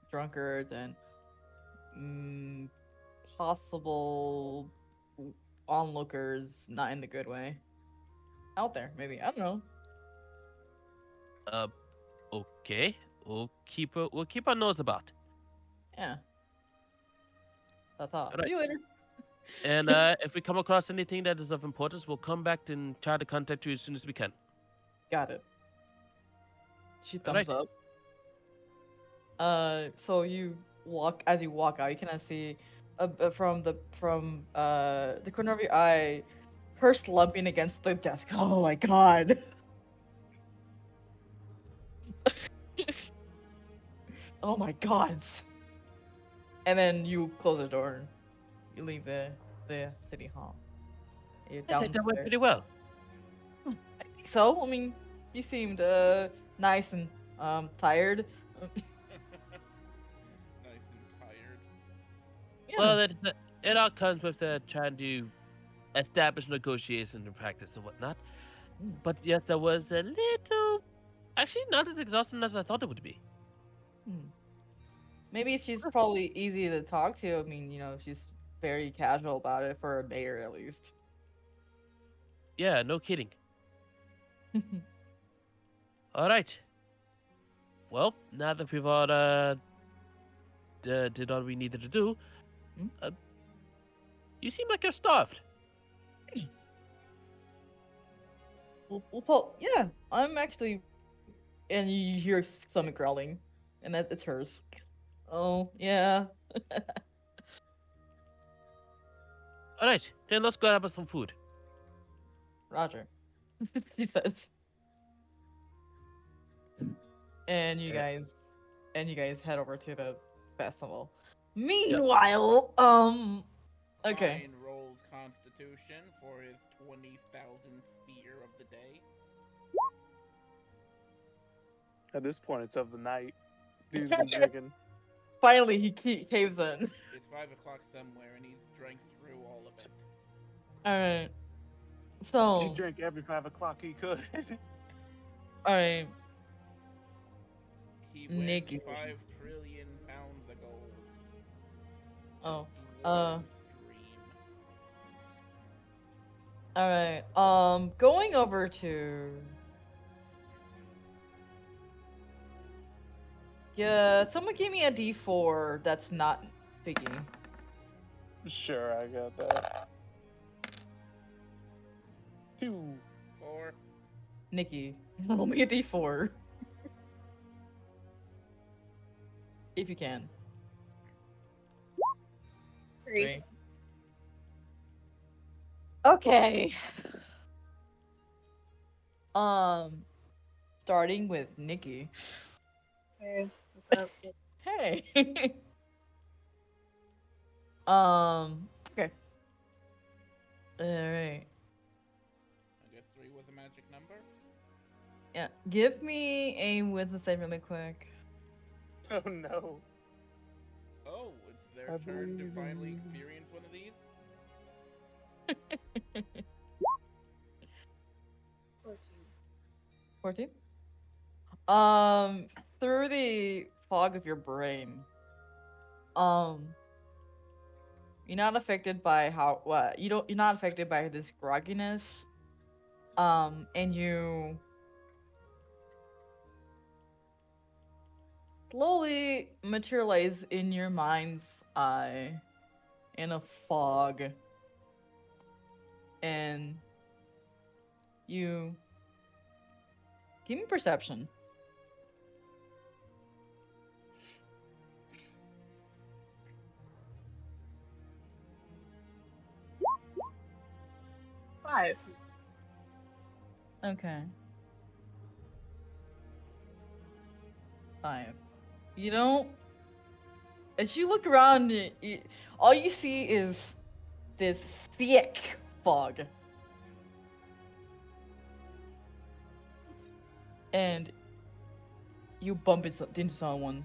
drunkards and possible onlookers, not in the good way. Out there, maybe. I don't know. Okay. We'll keep our nose about. Yeah. That's all. Alright. See you later. And if we come across anything that is of importance, we'll come back and try to contact you as soon as we can. Got it. She Alright. thumbs up. So as you walk out, you kind of see the corner of your eye, her slumping against the desk. Oh my god. Oh my god. And then you close the door. You leave the city hall. You're I think that went downstairs. pretty well. I think so. I mean, you seemed nice and tired. Nice and tired. Yeah. Well, it all comes with trying to establish negotiation and practice and whatnot. Mm. But yes, that was a little, actually not as exhausting as I thought it would be. Hmm. Maybe she's probably easy to talk to. I mean, she's very casual about it for a mayor at least. Yeah, no kidding. All right. Well, now that we've all did all we needed to do, Hmm? you seem like you're starved. Yeah, I'm actually, and you hear stomach growling, and it's hers. Oh yeah, All right, then let's grab us some food. Roger. She says, and you Yeah. guys head over to the festival. Meanwhile, okay. Ryan rolls Constitution for his 20,000th beer of the day. At this point, it's of the night. Dude's been drinking. Finally, he caves in. It's 5 o'clock somewhere, and he's drank through all of it. All right. He So, drank every 5 o'clock he could. all right. He wins Nikki. 5 trillion pounds of gold. Oh. Dwarves dream. All right. Going over to. Yeah, someone give me a D4 that's not Figgy. Sure, I got that. 2. 4. Nikki, roll me a D4. If you can. 3. Okay. Starting with Nikki. Okay. What's up? Hey. Okay. All right. I guess 3 was a magic number. Yeah. Give me a wisdom save really quick. Oh no. Oh, it's their I turn to believe finally in- experience one of these? 14. 14. Through the fog of your brain, you're not affected by you're not affected by this grogginess, and you slowly materialize in your mind's eye in a fog, and you give me perception. Five. Okay. 5. You don't. As you look around, all you see is this thick fog. And you bump into someone.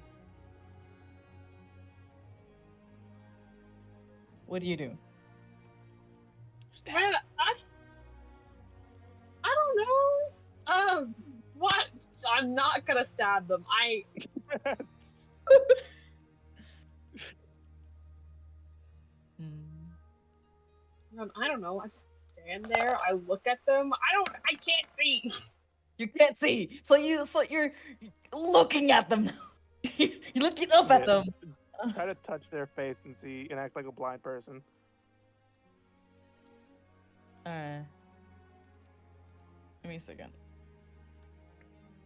What do you do? Man, I don't know. What? I'm not gonna stab them. I don't know. I just stand there. I look at them. I can't see. You can't see, so you're looking at them. You're looking up at Yeah. them. Try to touch their face and see and act like a blind person. Alright. Give me a second.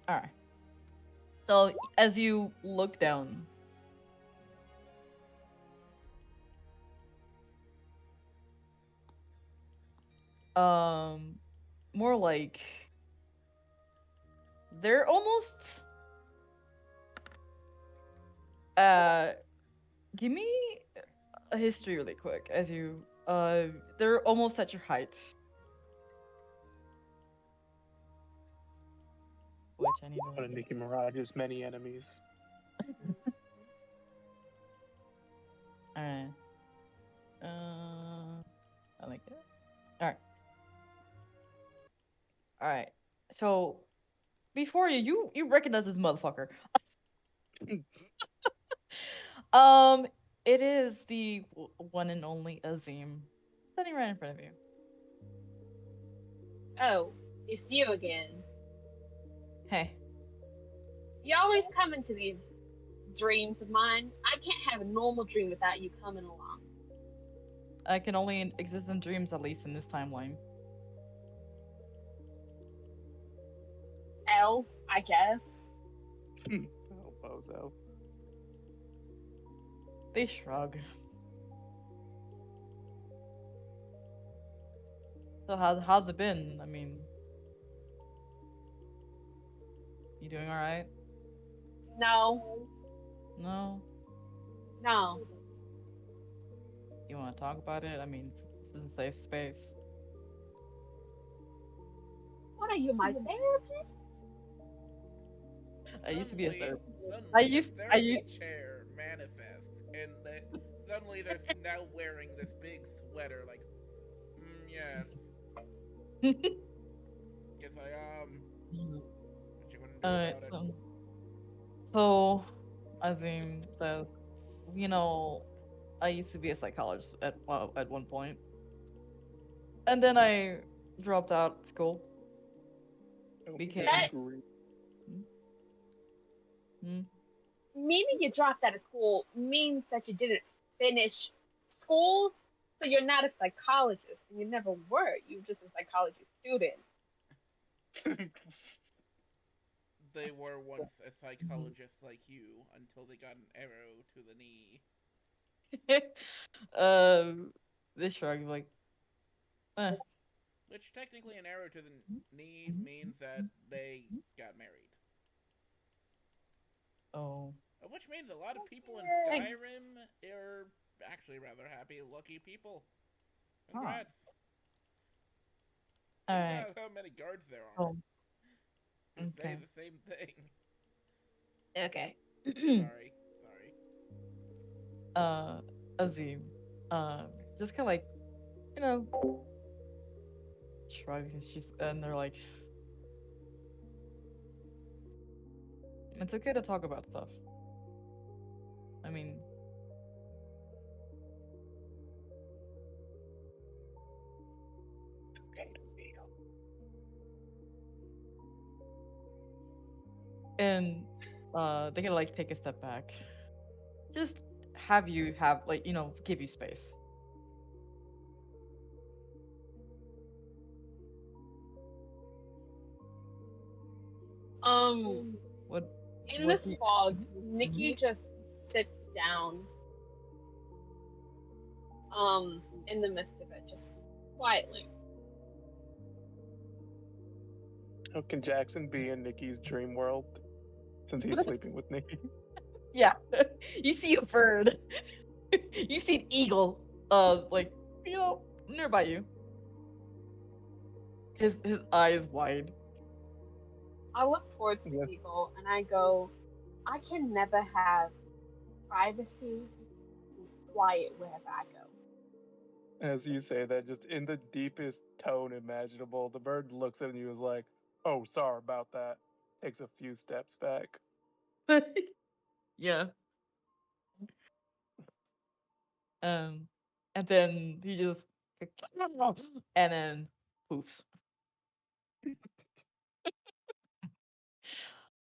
Alright. So as you look down, Um, more like they're almost uh give me a history really quick as you they're almost at your height. Which I need One of to Nicki Mirage's many enemies. alright. I like it. Alright. Alright. So before you recognize this motherfucker. Um it is the one and only Azim. Standing right in front of you. Oh, it's you again. Hey. You always come into these dreams of mine. I can't have a normal dream without you coming along. I can only exist in dreams, at least in this timeline. L, I guess. Oh, bozo. They shrug. So how's it been? I mean, you doing all right? No, No. no. You want to talk about it? I mean, this is a safe space. What are you, my therapist? I used to be a Suddenly, therapist. suddenly the therapy chair manifests, and suddenly they're now wearing this big sweater. Like, yes, guess I am. What you gonna do Alright, about it? so Azim says, you know, I used to be a psychologist at one point, and then I dropped out of school. Became. That Hmm? meaning you dropped out of school means that you didn't finish school, so you're not a psychologist, and you never were. You were just a psychology student. They were once a psychologist like you until they got an arrow to the knee. This shrug like, eh. Which technically an arrow to the knee means that they got married. Oh. Which means a lot of people in Thanks. Skyrim are actually rather happy, lucky people. Huh. Congrats. All Think right. about how many guards there are. Oh. Who say Okay. the same thing. Okay. Sorry. Azim, just kind of like, you know, shrugs and they're like, it's okay to talk about stuff. I mean, Okay to be. and they're gonna like take a step back, just have you have like give you space. What? In What? this fog, Nikki just sits down, in the midst of it, just quietly. How can Jackson be in Nikki's dream world since he's sleeping with Nikki? Yeah, you see a bird. You see an eagle. Like nearby you. His eyes wide. I look towards the Yeah. eagle and I go, I can never have privacy and quiet wherever I go. As you say that, just in the deepest tone imaginable, the bird looks at you and is like, "Oh, sorry about that." Takes a few steps back. Yeah. And then he just and then poofs.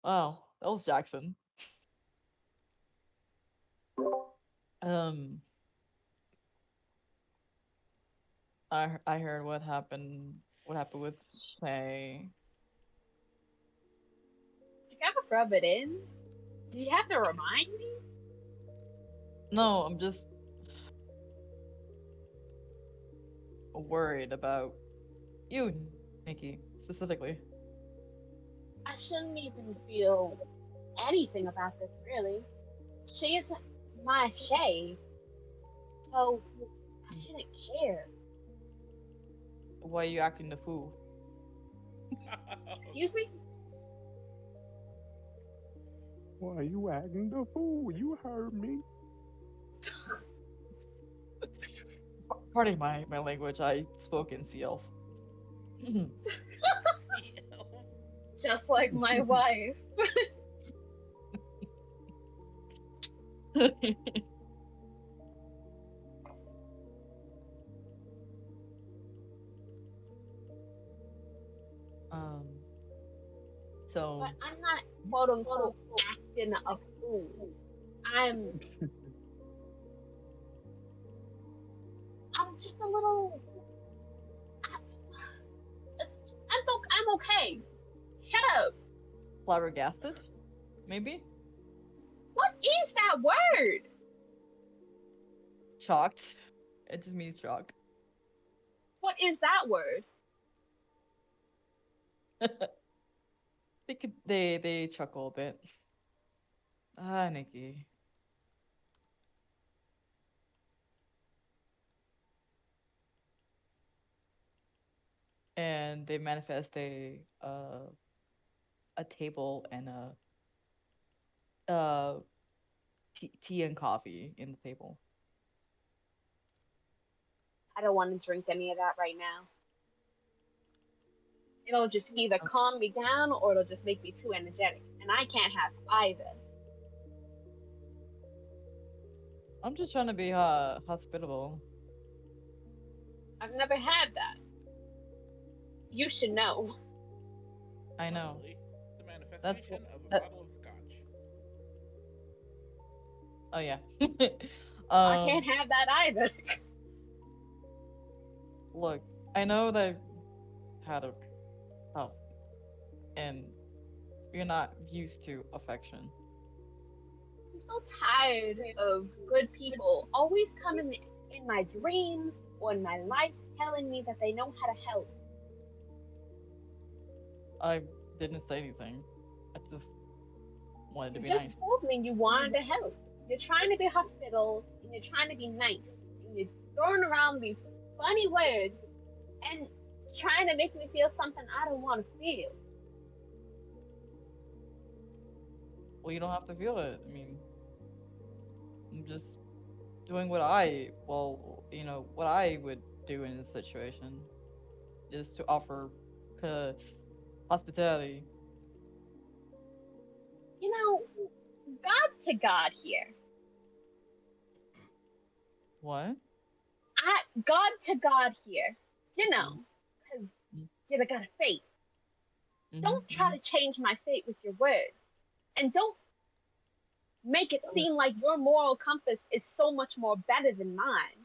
Wow, that was Jackson. Um, I heard what happened. What happened with Shay? You gotta rub it in. Do you have to remind me? No, I'm just worried about You, Nikki, specifically. I shouldn't even feel anything about this, really. She's my Shay, so I Mm. shouldn't care. Why are you acting the fool? Excuse me? Why you acting the fool? You heard me. Pardon my language. I spoke in Sea Elf. Just like my wife. um. So. But I'm not quote unquote acting a fool. I'm I'm just a little I'm okay. Shut up. Flabbergasted? Maybe? What is that word? Shocked. It just means shock. What is that word? They chuckle a bit. Ah, Nikki. And they manifest a table and a tea and coffee in the table. I don't want to drink any of that right now. It'll just either calm me down or it'll just make me too energetic. And I can't have either. I'm just trying to be hospitable. I've never had that. You should know. I know. Probably the That's manifestation of a that. bottle of scotch. Oh yeah. I can't have that either. Look, I know that I've had a oh, and you're not used to affection. I'm so tired of good people always coming in my dreams or in my life telling me that they know how to help. I didn't say anything. I just wanted to You be just nice. told me you wanted to help. You're trying to be hospitable and you're trying to be nice. And you're throwing around these funny words and trying to make me feel something I don't want to feel. Well, you don't have to feel it. I mean, I'm just doing what I well, what I would do in this situation is to offer uh, hospitality. You know, God to God here. What? God to God here. You know, because you got a fate. Don't try to change my fate with your words. And don't make it seem like your moral compass is so much more better than mine.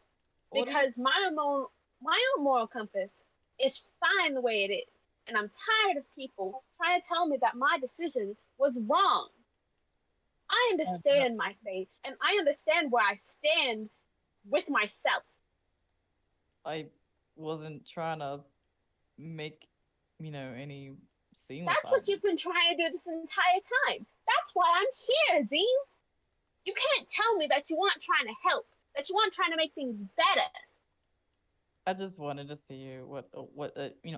What do you? Because my own moral compass is fine the way it is. And I'm tired of people trying to tell me that my decision was wrong. I understand my fate and I understand where I stand with myself. I wasn't trying to make any scene with That's that. what you've been trying to do this entire time. That's why I'm here, Z. You can't tell me that you weren't trying to help, that you weren't trying to make things better. I just wanted to see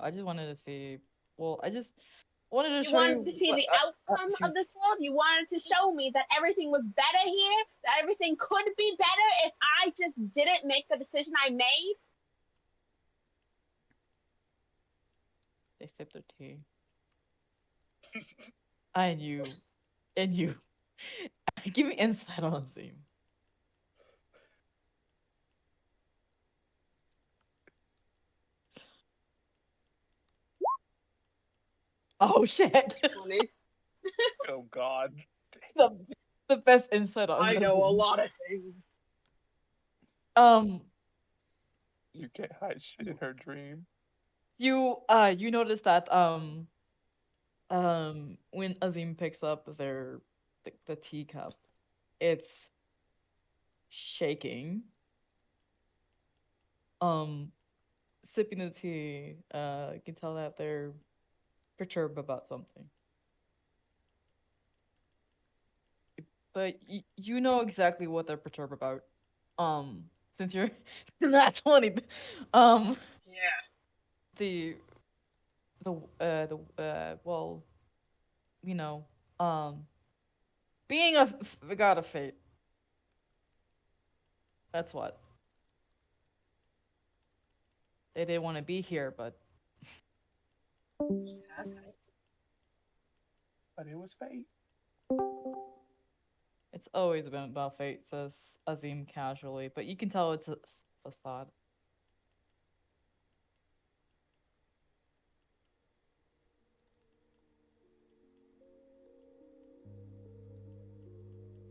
I just wanted to see. Well, I just wanted to You show wanted you to see what the outcome she of this world. You wanted to show me that everything was better here, that everything could be better if I just didn't make the decision I made. they sip their tea. And you give me insight on Zoom. Oh shit! 20. Oh God. the the best insight on I the know a Zoom. lot of things. Um, You can't hide shit in her dream. you notice that when Azim picks up the teacup, it's shaking. Um, sipping the tea. You can tell that they're perturbed about something. But you know exactly what they're perturbed about. Since you're not 20, Yeah. the well, you know, um, being a god of fate. That's what they didn't want to be here, but Okay. But it was fate. it's always been about fate, says Azim casually. But you can tell it's a facade.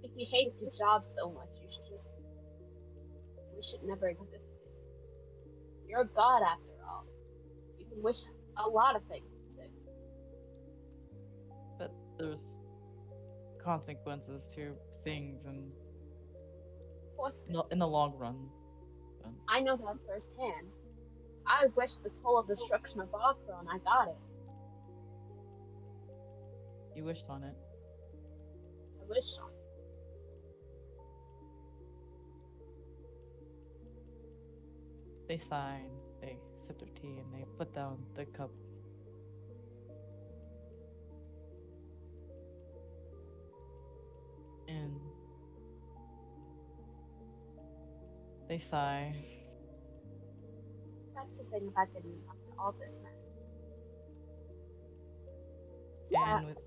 If you hate the job so much, you should just wish it never existed. You're a god after all. You can wish a lot of things exist. But there's consequences to things, and Of course, in the long run. But I know that firsthand. I wished the toll of destruction of Varkaril and I got it. you wished on it. I wished on it. They sigh, and they sip their tea, and they put down the cup. And they sigh. That's the thing about getting up to all this mess. Is that And with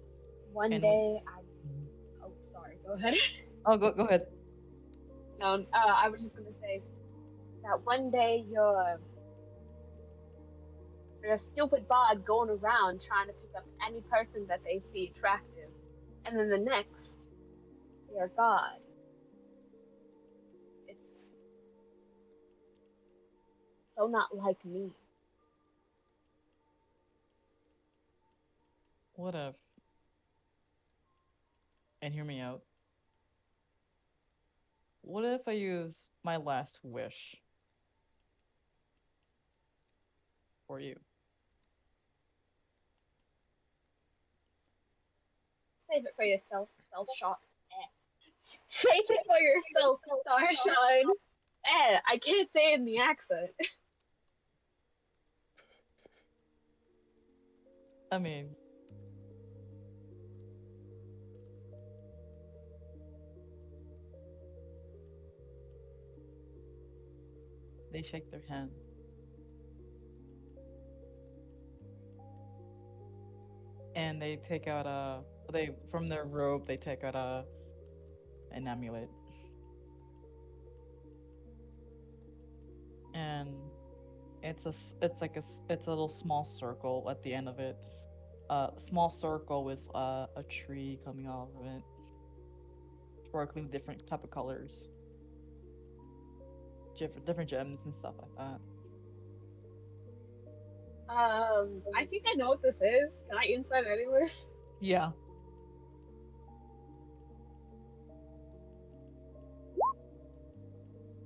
one and day I. Oh, sorry. Go ahead. oh, go ahead. No, I was just gonna say that one day you're a stupid bod going around trying to pick up any person that they see attractive, and then the next you're a god. It's so not like me. What if? And hear me out. What if I use my last wish for you? Save it for yourself, self shot. Save it for yourself, Starshine. I can't say it in the accent. I mean, they shake their hand. And they take out they from their robe they take out an amulet. And it's a little small circle at the end of it. Small circle with a tree coming off of it, sparkling different type of colors, different gems and stuff like that. I think I know what this is. Can I insight anyways? Yeah.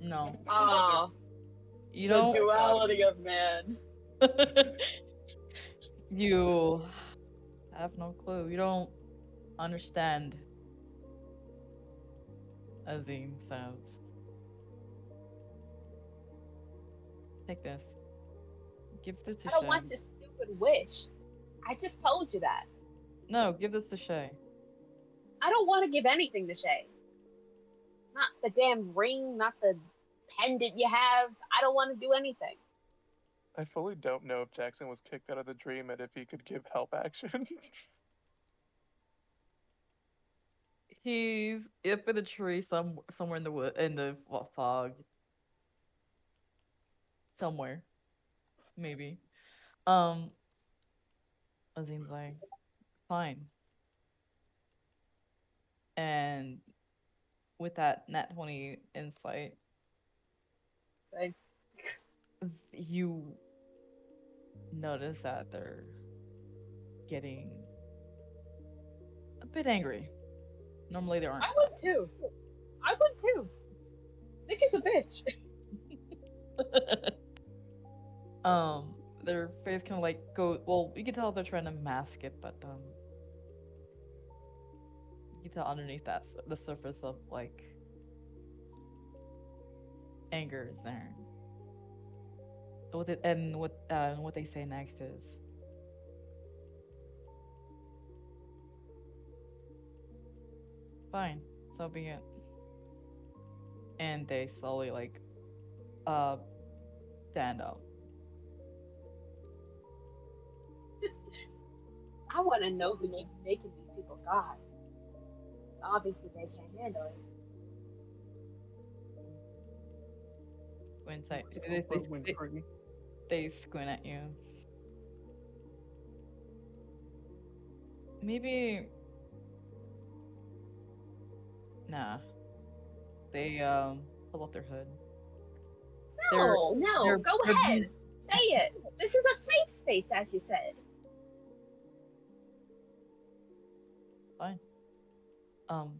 No, Ah, you the don't. duality of man. You have no clue. You don't understand. Azim says, "Take this. Give this to I don't Shay." want your stupid wish. I just told you that. No, give this to Shay. I don't want to give anything to Shay. Not the damn ring, not the pendant you have. I don't want to do anything. I fully don't know if Jackson was kicked out of the dream and if he could give help action. He's up in a tree somewhere in the wood in the fog. Somewhere, maybe. Um, Azim's like, fine. And with that nat 20 insight, Thanks. you notice that they're getting a bit angry. Normally they aren't. I would too. I would too. Nikki's a bitch. their face kind of like go. Well, you can tell they're trying to mask it, but you can tell underneath that the surface of like anger is there. What they say next is, fine, so be it. And they slowly like uh stand up. I want to know who keeps making these people gods. Obviously, they can't handle it. Squint at, Oprah Winfrey. they squint at you. Maybe nah. They pull up their hood. No, go they're ahead. Say it. This is a safe space, as you said. fine. Um,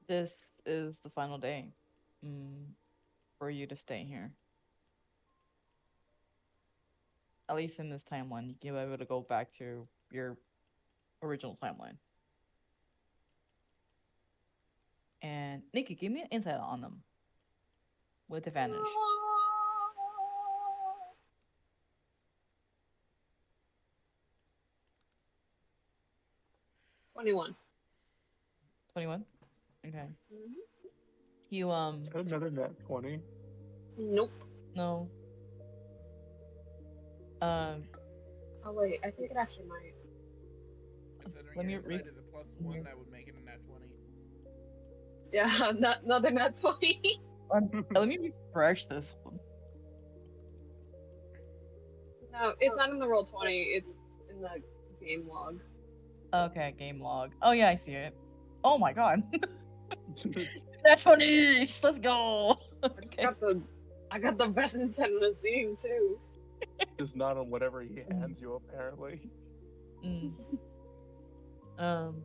this is the final day, for you to stay here. At least in this timeline, you can be able to go back to your original timeline. And Nikki, give me an insight on them with advantage. 21. 21. Okay. Mm-hmm. You Another net 20. Nope. no. Um, Oh wait, I think it actually might. Considering let me your read. insight is a +1, that would make it a nat 20. Yeah, not another nat 20. Let me refresh this one. No, it's not in the roll 20. It's in the game log. Okay, game log. Oh yeah, I see it. Oh my god. That's funny. Let's go. Okay. I got the best insight in the scene too. Just not on whatever he hands you, apparently. Mm. Um.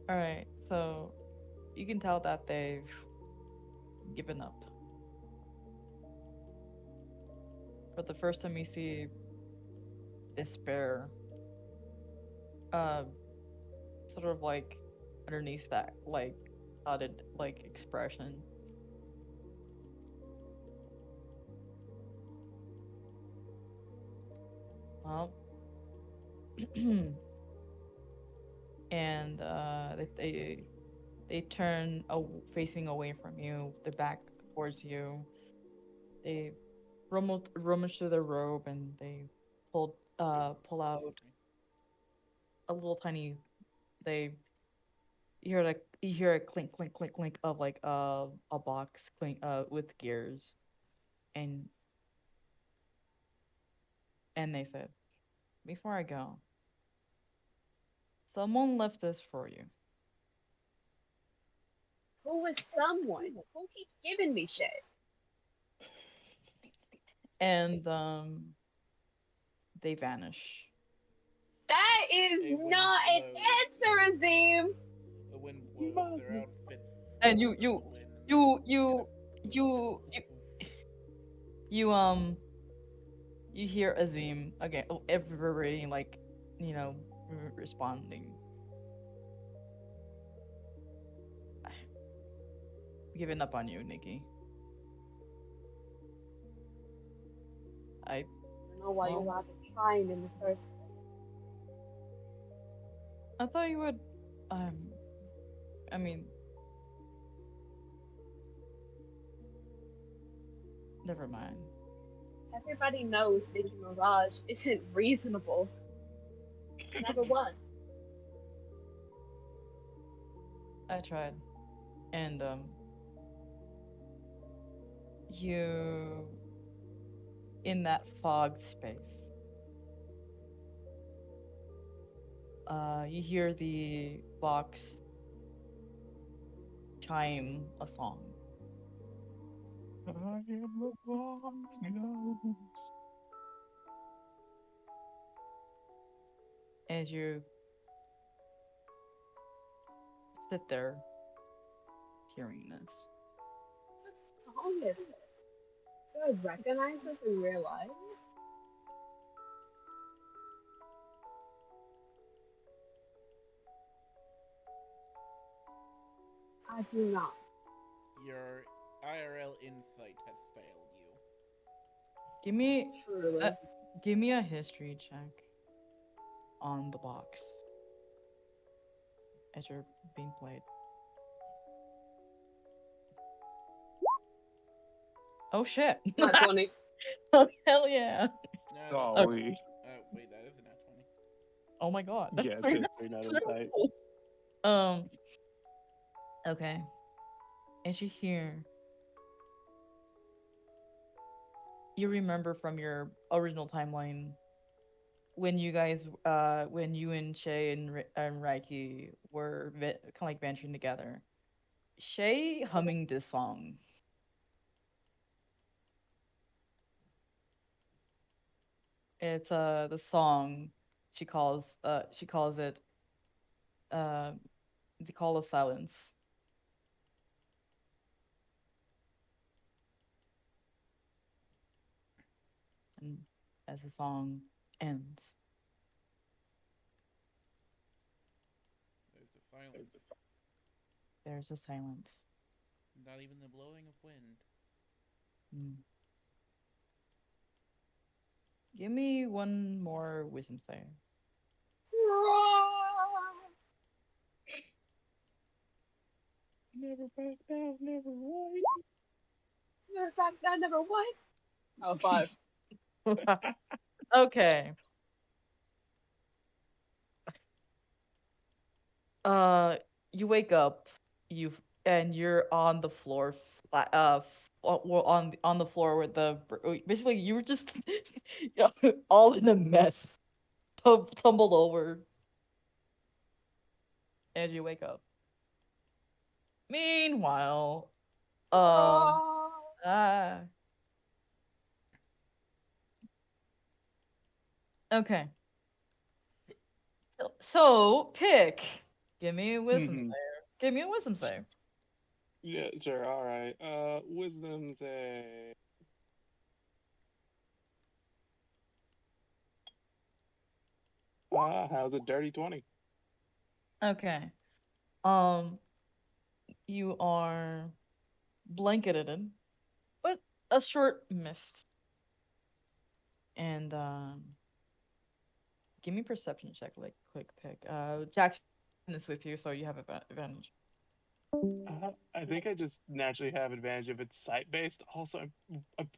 All right. So you can tell that they've given up. For the first time, you see despair. Uh, sort of like underneath that like clouded like expression. Well, and they turn facing away from you, their back towards you. They rummage through their robe and they pull out a little tiny. They you hear a clink clink clink clink of like a box clink with gears, and they said, before I go, someone left this for you. Who is someone? Who keeps giving me shit? And they vanish. That is A wind not an blows. answer, Azim. The wind blows, their outfit And flaps in the wind, you you hear Azim again, everybody like, responding. Giving up on you, Nikki. I don't know why you bothered trying in the first place. I thought you would. I mean, never mind. Everybody knows Nikki Mirage isn't reasonable. Never won. I tried, and you in that fog space. You hear the box chime a song. I am the box knows. As you sit there hearing this. song is this? Do I recognize this in real life? I do not. Your IRL insight has failed you. Give me Truly. a, give me a history check on the box as you're being played. Oh shit! Not 20. Oh hell yeah! No, that's Golly. wait, that isn't at 20. Oh my god. That's Yeah, it's pretty history, not insight. cool. Okay. As you hear, you remember from your original timeline when you guys, when you and Shay and Reiki were kind of like venturing together. Shay humming this song. It's the song she calls it uh the Call of Silence. And as the song ends, There's the silence. there's a silent. Not even the blowing of wind. Mm. Give me one more wisdom save. Never back down, never white. Never back down, never what? Oh, 5. Okay. You wake up, and you're on the floor, well, on the floor with basically you were just all in a mess, tumbled over as you wake up. Meanwhile, ah, okay. So pick. Give me a wisdom Mhm. save. Give me a wisdom save. Yeah, sure. All right. Wisdom say. How's a dirty 20? Okay. Um, you are blanketed in, but a short mist. And give me perception check, like quick pick. Jackson is with you, so you have advantage. I think I just naturally have advantage if it's sight based. Also, I'm,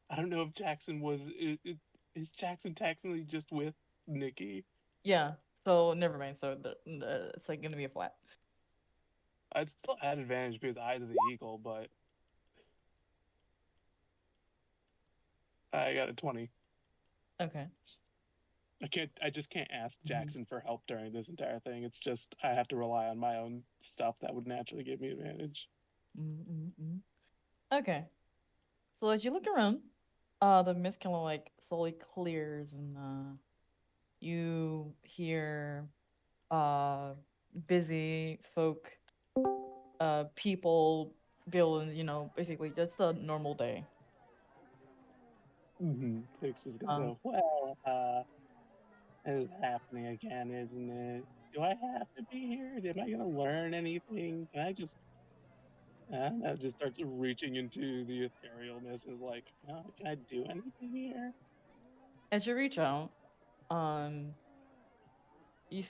I don't know if Jackson was. Is Jackson technically just with Nikki? Yeah. So never mind. So it's like gonna be a flat. I'd still add advantage because Eyes of the Eagle, but I got a 20. Okay. I can't. I just can't ask Mhm. Jackson for help during this entire thing. It's just I have to rely on my own stuff that would naturally give me advantage. Mm-mm-mm. Okay. So as you look around, the mist kind of like slowly clears, and you hear uh busy folk, people, villains. Basically just a normal day. Fix is gonna Um, go. Well, it's happening again, isn't it? Do I have to be here? Am I gonna learn anything? Can I just I don't know, just starts reaching into the etherealness is like, can I do anything here? as you reach out, um, you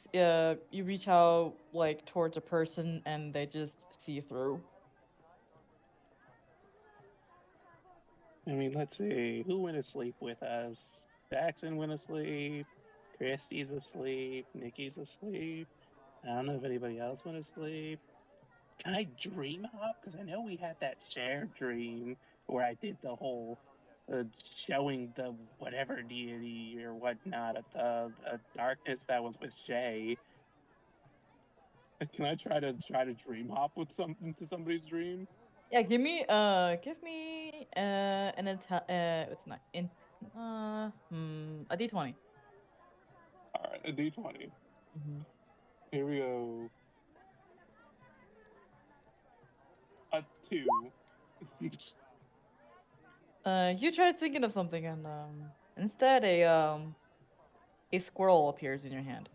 reach out like towards a person, and they just see through. I mean, let's see. Who went asleep with us? Jackson went asleep. Christy's asleep. Nikki's asleep. I don't know if anybody else went asleep. Can I dream hop? Because I know we had that shared dream where I did the whole uh, showing the whatever deity or whatnot at the darkness that was with Shay. Can I try to dream hop with into somebody's dream? Yeah, give me it's not in a d20. All right, a d20. Mm-hmm. Here we go. A 2. You tried thinking of something, and instead a squirrel appears in your hand.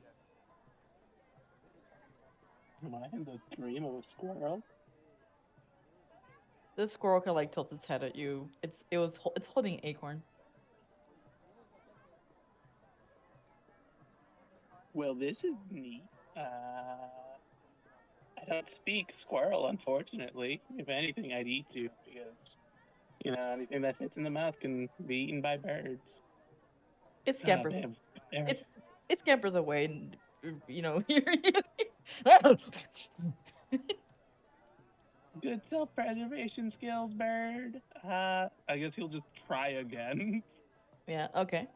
Am I in the dream of a squirrel? This squirrel kind of like tilts its head at you. It's holding an acorn. Well, this is neat. I don't speak squirrel, unfortunately. If anything, I'd eat you because anything that fits in the mouth can be eaten by birds. It Ah, scampers. man, It it scampers away, and good self-preservation skills, bird. I guess he'll just try again. yeah. Okay.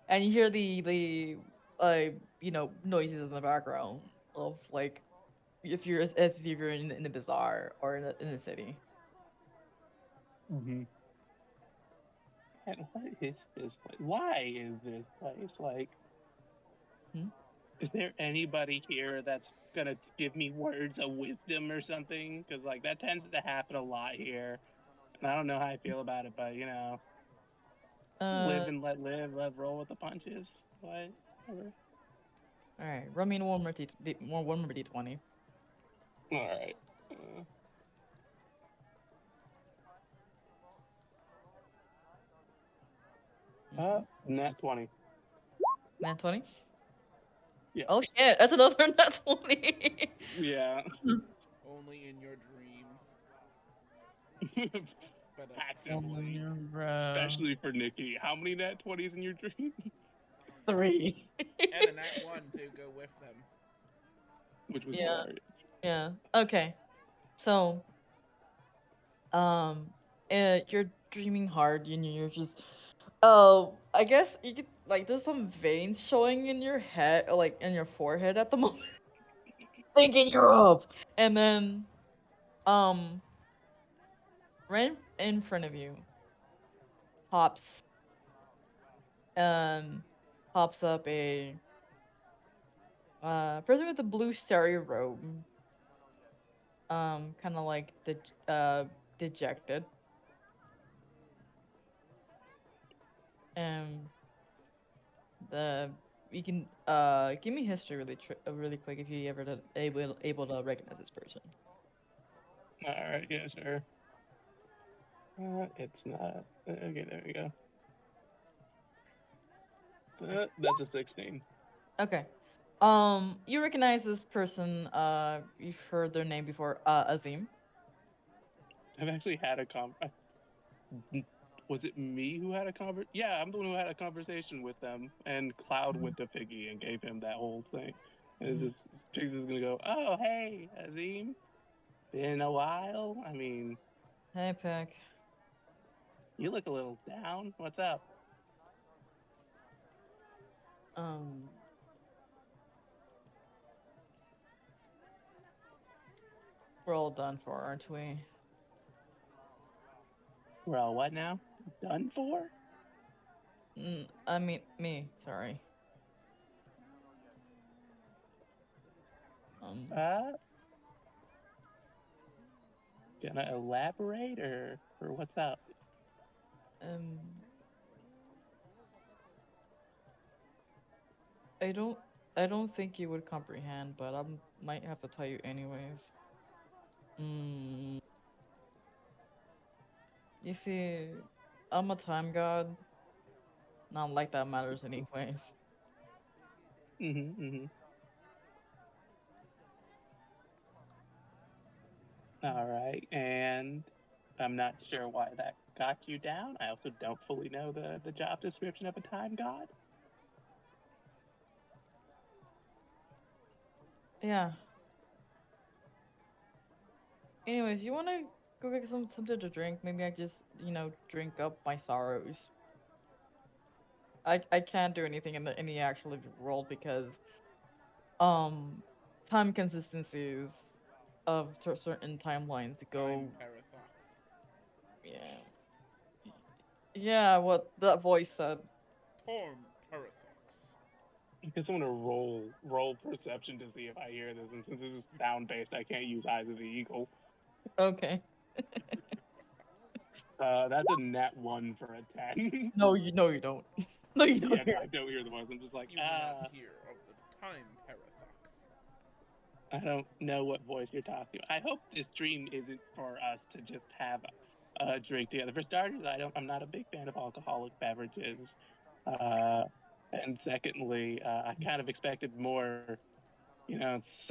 And you hear the noises in the background of like if you're as if you're in the bazaar or in the city. Mm-hmm. And what is this place? Why is this place like? Hmm? Is there anybody here that's gonna give me words of wisdom or something? Because like that tends to happen a lot here, and I don't know how I feel about it, but Uh, live and let live, let roll with the punches. Whatever. all right. Run me one more d20. All right. Nat 20. Nat 20. Yeah. Oh shit! That's another nat 20. Yeah. Only in your dreams. But Actively. Bro. Especially for Nikki. How many nat 20s in your dream? 3. and a nat 1 to go with them. Which was Yeah. hilarious. Yeah. Okay. So, um, you're dreaming hard. You're just, I guess you could like there's some veins showing in your head, or like in your forehead at the moment. Thinking you're up, and then, um, right in front of you, pops, um, pops up a person with a blue starry robe, kind of like dejected, and the you can give me history really quick if you ever able to recognize this person. Alright, yeah, sure. It's not. Okay, there we go. That's a 16. Okay. You recognize this person. You've heard their name before. Azim. I've actually had a Was it me who had a conversation? Yeah, I'm the one who had a conversation with them, and Cloud went to Figgy and gave him that whole thing. And this chick is gonna go, "Oh, hey, Azim, been a while. I mean, Hey, Peck. you look a little down. What's up?" Um, we're all done for, aren't we? We're all what now? Done for? I mean me. Sorry. Um, Uh, gonna elaborate or what's up? um, I don't. I don't think you would comprehend, but I might have to tell you anyways. Mm, you see, I'm a time god. Not like that matters anyways. Mm-hmm. All right, and I'm not sure why that got you down. I also don't fully know the job description of a time god. Yeah. Anyways, you wanna go get something to drink? Maybe I just drink up my sorrows. I can't do anything in the actual world because um time consistencies of certain timelines go. Time paradox. Yeah. Yeah, what that voice said. Time paradox. I guess I'm gonna roll perception to see if I hear this, and since this is sound based, I can't use Eyes of the Eagle. Okay. That's a nat 1 for a 10. No, you don't. No, you don't Yeah, no, hear. I don't hear the voice. I'm just like, You do not hear of the time paradox. I don't know what voice you're talking. I hope this dream isn't for us to just have a drink together. For starters, I'm not a big fan of alcoholic beverages. Uh, and secondly, I kind of expected more,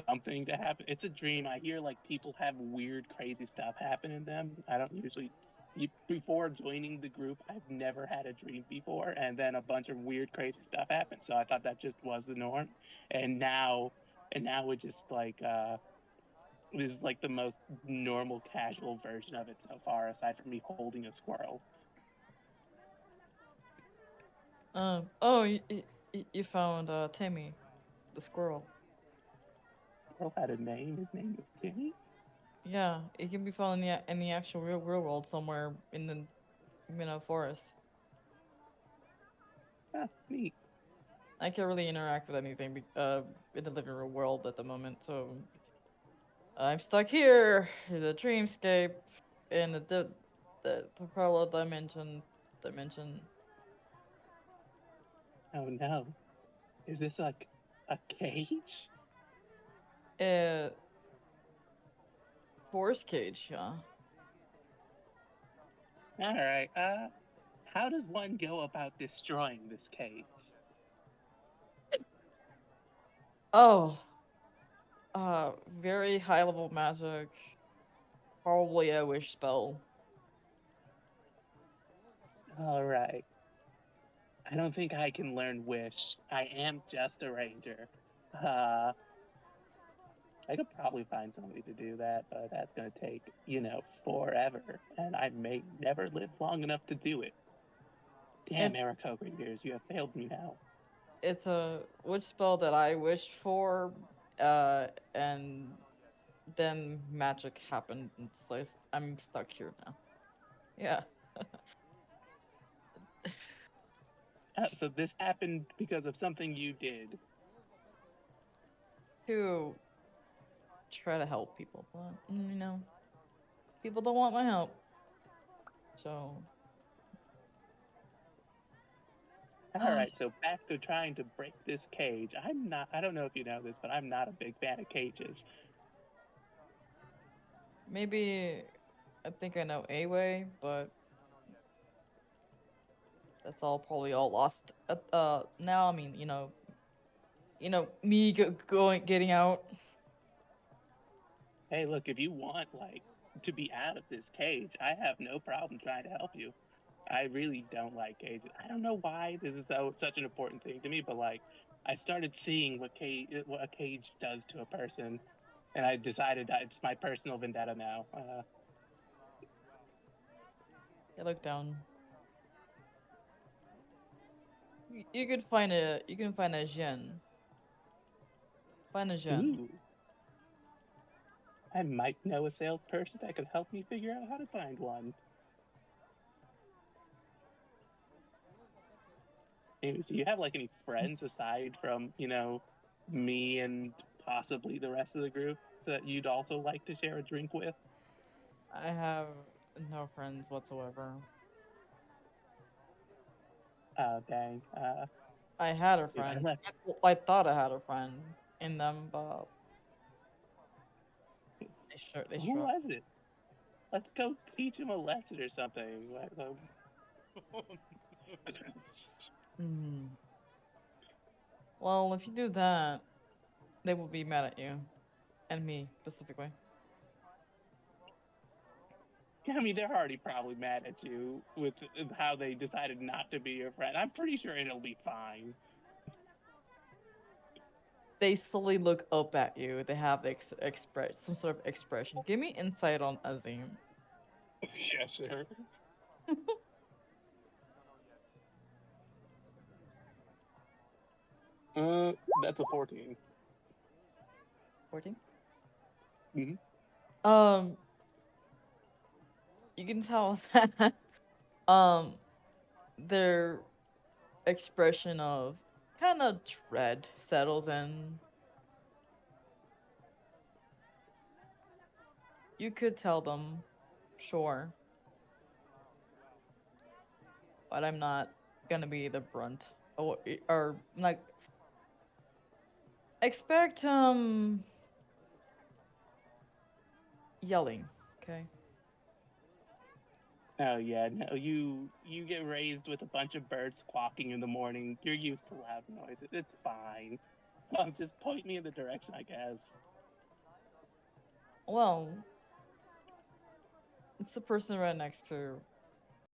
something to happen. It's a dream. I hear like people have weird, crazy stuff happen in them. I don't usually. Before joining the group, I've never had a dream before, and then a bunch of weird, crazy stuff happened. So I thought that just was the norm, and now, it just like is like the most normal, casual version of it so far, aside from me holding a squirrel. Oh, you found Timmy, the squirrel. Squirrel had a name. His name was Timmy. Yeah, it can be found in the actual real world somewhere in the forest. Ah, neat. I can't really interact with anything in the living room world at the moment, so I'm stuck here in the dreamscape in the parallel dimension. Oh no, is this like a cage? Uh, forest cage, yeah. All right. How does one go about destroying this cage? Oh, very high level magic. Probably a wish spell. All right. I don't think I can learn wish. I am just a ranger. Uh, I could probably find somebody to do that, but that's gonna take, forever, and I may never live long enough to do it. Damn, It's Aarakocra years, you have failed me now. it's a wish spell that I wished for, and then magic happened, and so I'm stuck here now. Yeah. So this happened because of something you did. To try to help people, but people don't want my help. So All right, so back to trying to break this cage. I don't know if you know this, but I'm not a big fan of cages. maybe I think I know a way, but that's all probably all lost. Now I mean, me going getting out. Hey, look, if you want, like, to be out of this cage, I have no problem trying to help you. I really don't like cages. I don't know why this is such an important thing to me, but like, I started seeing what a cage does to a person, and I decided that it's my personal vendetta now. I look down. You can find a Jin. Find a Jin. Ooh, I might know a salesperson that could help me figure out how to find one. Anyways, do you have like any friends aside from me and possibly the rest of the group that you'd also like to share a drink with? I have no friends whatsoever. Dang. I had a Dude, I friend. left. I thought I had a friend in them, but they Who struck. was it? Let's go teach him a lesson or something. Hmm. Well, if you do that, they will be mad at you and me specifically. I mean, they're already probably mad at you with how they decided not to be your friend. I'm pretty sure it'll be fine. They slowly look up at you. They have express some sort of expression. Give me insight on Azim. Yeah, sure. That's a 14. 14. Mm-hmm. Um, you can tell that their expression of kind of dread settles in. You could tell them, sure, but I'm not gonna be the brunt. Or like expect yelling, okay? Oh yeah, no, you get raised with a bunch of birds squawking in the morning. You're used to loud noises. It's fine. Just point me in the direction, I guess. Well, it's the person right next to